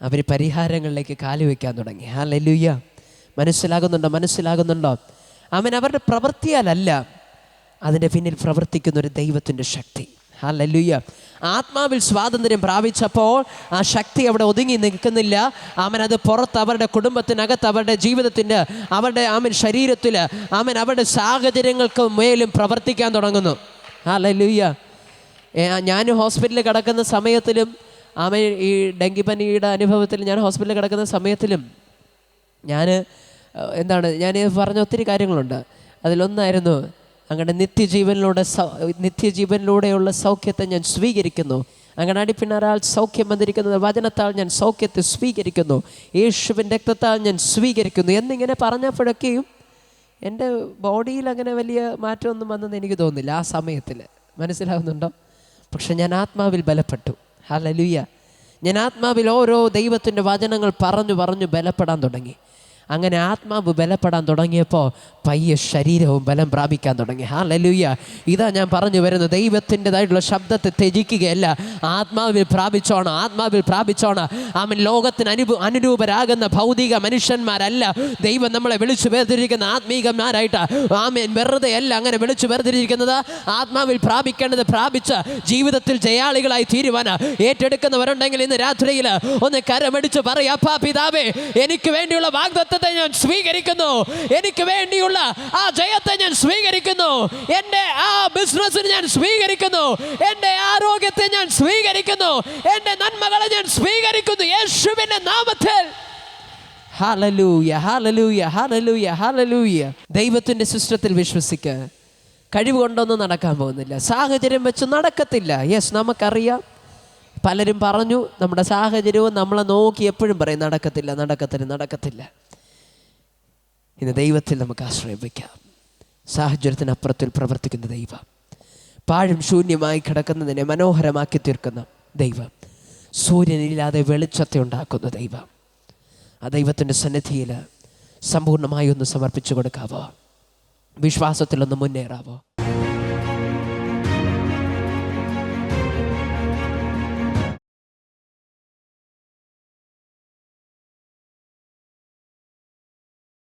അവർ പരിഹാരങ്ങളിലേക്ക് കാലുവെക്കാൻ തുടങ്ങി. ഹല്ലേലൂയ. മനസ്സിലാകുന്നുണ്ടോ? അവരുടെ പ്രവൃത്തിയാലല്ല, അതിൻ്റെ പിന്നിൽ പ്രവർത്തിക്കുന്ന ഒരു ദൈവത്തിൻ്റെ ശക്തി. ഹല്ലേലൂയ. ആത്മാവിൽ സ്വാതന്ത്ര്യം പ്രാപിച്ചപ്പോൾ ആ ശക്തി അവിടെ ഒതുങ്ങി നിൽക്കുന്നില്ല. അത് പുറത്ത്, അവരുടെ കുടുംബത്തിനകത്ത്, അവരുടെ ജീവിതത്തിൻ്റെ, അവരുടെ ശരീരത്തിൽ, അവരുടെ സാഹചര്യങ്ങൾക്ക് മേലും പ്രവർത്തിക്കാൻ തുടങ്ങുന്നു. ഹല്ലേലൂയ. ഞാൻ ഹോസ്പിറ്റലിൽ കിടക്കുന്ന സമയത്തിലും ഈ ഡെങ്കിപ്പനിയുടെ അനുഭവത്തിൽ ഞാൻ ഹോസ്പിറ്റലിൽ കിടക്കുന്ന സമയത്തിലും ഞാൻ പറഞ്ഞ ഒത്തിരി കാര്യങ്ങളുണ്ട്. അതിലൊന്നായിരുന്നു, അങ്ങനെ നിത്യജീവനിലൂടെയുള്ള സൗഖ്യത്തെ ഞാൻ സ്വീകരിക്കുന്നു. അങ്ങനെ അടിപ്പിണരാൽ സൗഖ്യം വന്നിരിക്കുന്നത്, വചനത്താൽ ഞാൻ സൗഖ്യത്തെ സ്വീകരിക്കുന്നു, യേശുവിൻ്റെ രക്തത്താൽ ഞാൻ സ്വീകരിക്കുന്നു എന്നിങ്ങനെ പറഞ്ഞപ്പോഴൊക്കെയും എൻ്റെ ബോഡിയിൽ അങ്ങനെ വലിയ മാറ്റമൊന്നും വന്നെന്ന് എനിക്ക് തോന്നുന്നില്ല ആ സമയത്തിൽ. മനസ്സിലാകുന്നുണ്ടോ? പക്ഷെ ഞാൻ ആത്മാവിൽ ബലപ്പെട്ടു. ഹല്ലേലൂയ. ഞാൻ ആത്മാവിൽ ഓരോ ദൈവത്തിൻ്റെ വചനങ്ങൾ പറഞ്ഞു ബലപ്പെടാൻ തുടങ്ങി. അങ്ങനെ ആത്മാവ് ബലപ്പെടാൻ തുടങ്ങിയപ്പോൾ പയ്യെ ശരീരവും ബലം പ്രാപിക്കാൻ തുടങ്ങി. ഹല്ലേലൂയ. ഇതാ ഞാൻ പറഞ്ഞു വരുന്നത്, ദൈവത്തിൻ്റെതായിട്ടുള്ള ശബ്ദത്തെ ത്യജിക്കുകയല്ല, ആത്മാവിൽ പ്രാപിച്ചോണം. ലോകത്തിന് അനുരൂപരാകുന്ന ഭൗതിക മനുഷ്യന്മാരല്ല ദൈവം നമ്മളെ വിളിച്ചു വേർതിരിക്കുന്ന ആത്മീകന്മാരായിട്ട്. വെറുതെ അല്ല അങ്ങനെ വിളിച്ചു വേർതിരിക്കുന്നത്. ആത്മാവിൽ പ്രാപിക്കേണ്ടത് പ്രാപിച്ച് ജീവിതത്തിൽ ജയാളികളായി തീരുവാനാ. ഏറ്റെടുക്കുന്നവരുണ്ടെങ്കിൽ ഇന്ന് രാത്രിയിൽ ഒന്ന് കരമടിച്ച് പറയാം, അപ്പാ പിതാവേ, എനിക്ക് വേണ്ടിയുള്ള വാഗ്ദത്തത്തെ ഞാൻ സ്വീകരിക്കുന്നു, എനിക്ക് വേണ്ടിയുള്ള ആ ജയത്തെ ഞാൻ സ്വീകരിക്കുന്നു, എൻ്റെ ആ ബിസിനസ്സിന് ഞാൻ സ്വീകരിക്കുന്നു, എൻ്റെ ആരോഗ്യത്തെ ഞാൻ സ്വീകരിക്കുന്നു, എൻ്റെ നന്മകളെ ഞാൻ സ്വീകരിക്കുന്നു യേശുവിൻ്റെ നാമത്തിൽ. ഹല്ലേലൂയ, ഹല്ലേലൂയ, ഹല്ലേലൂയ, ഹല്ലേലൂയ. ദൈവത്തിൻ്റെ സിസ്റ്റത്തിൽ വിശ്വസിക്കുക. കഴിവ് കൊണ്ടൊന്നും നടക്കാൻ പോകുന്നില്ല, സാഹചര്യം വെച്ച് നടക്കത്തില്ല. യെസ്, നമുക്കറിയാം. പലരും പറഞ്ഞു, നമ്മുടെ സാഹചര്യവും നമ്മളെ നോക്കി എപ്പോഴും പറയും നടക്കത്തില്ല. ഇന്ന് ദൈവത്തിൽ നമുക്ക് ആശ്രയം വയ്ക്കാം. സാഹചര്യത്തിനപ്പുറത്തിൽ പ്രവർത്തിക്കുന്ന ദൈവം, പാഴും ശൂന്യമായി കിടക്കുന്നതിനെ മനോഹരമാക്കി തീർക്കുന്ന ദൈവം, സൂര്യനില്ലാതെ വെളിച്ചത്തെ ഉണ്ടാക്കുന്ന ദൈവം, ആ ദൈവത്തിൻ്റെ സന്നിധിയിൽ സമ്പൂർണ്ണമായി ഒന്ന് സമർപ്പിച്ചു കൊടുക്കാവോ? വിശ്വാസത്തിലൊന്ന് മുന്നേറാവോ?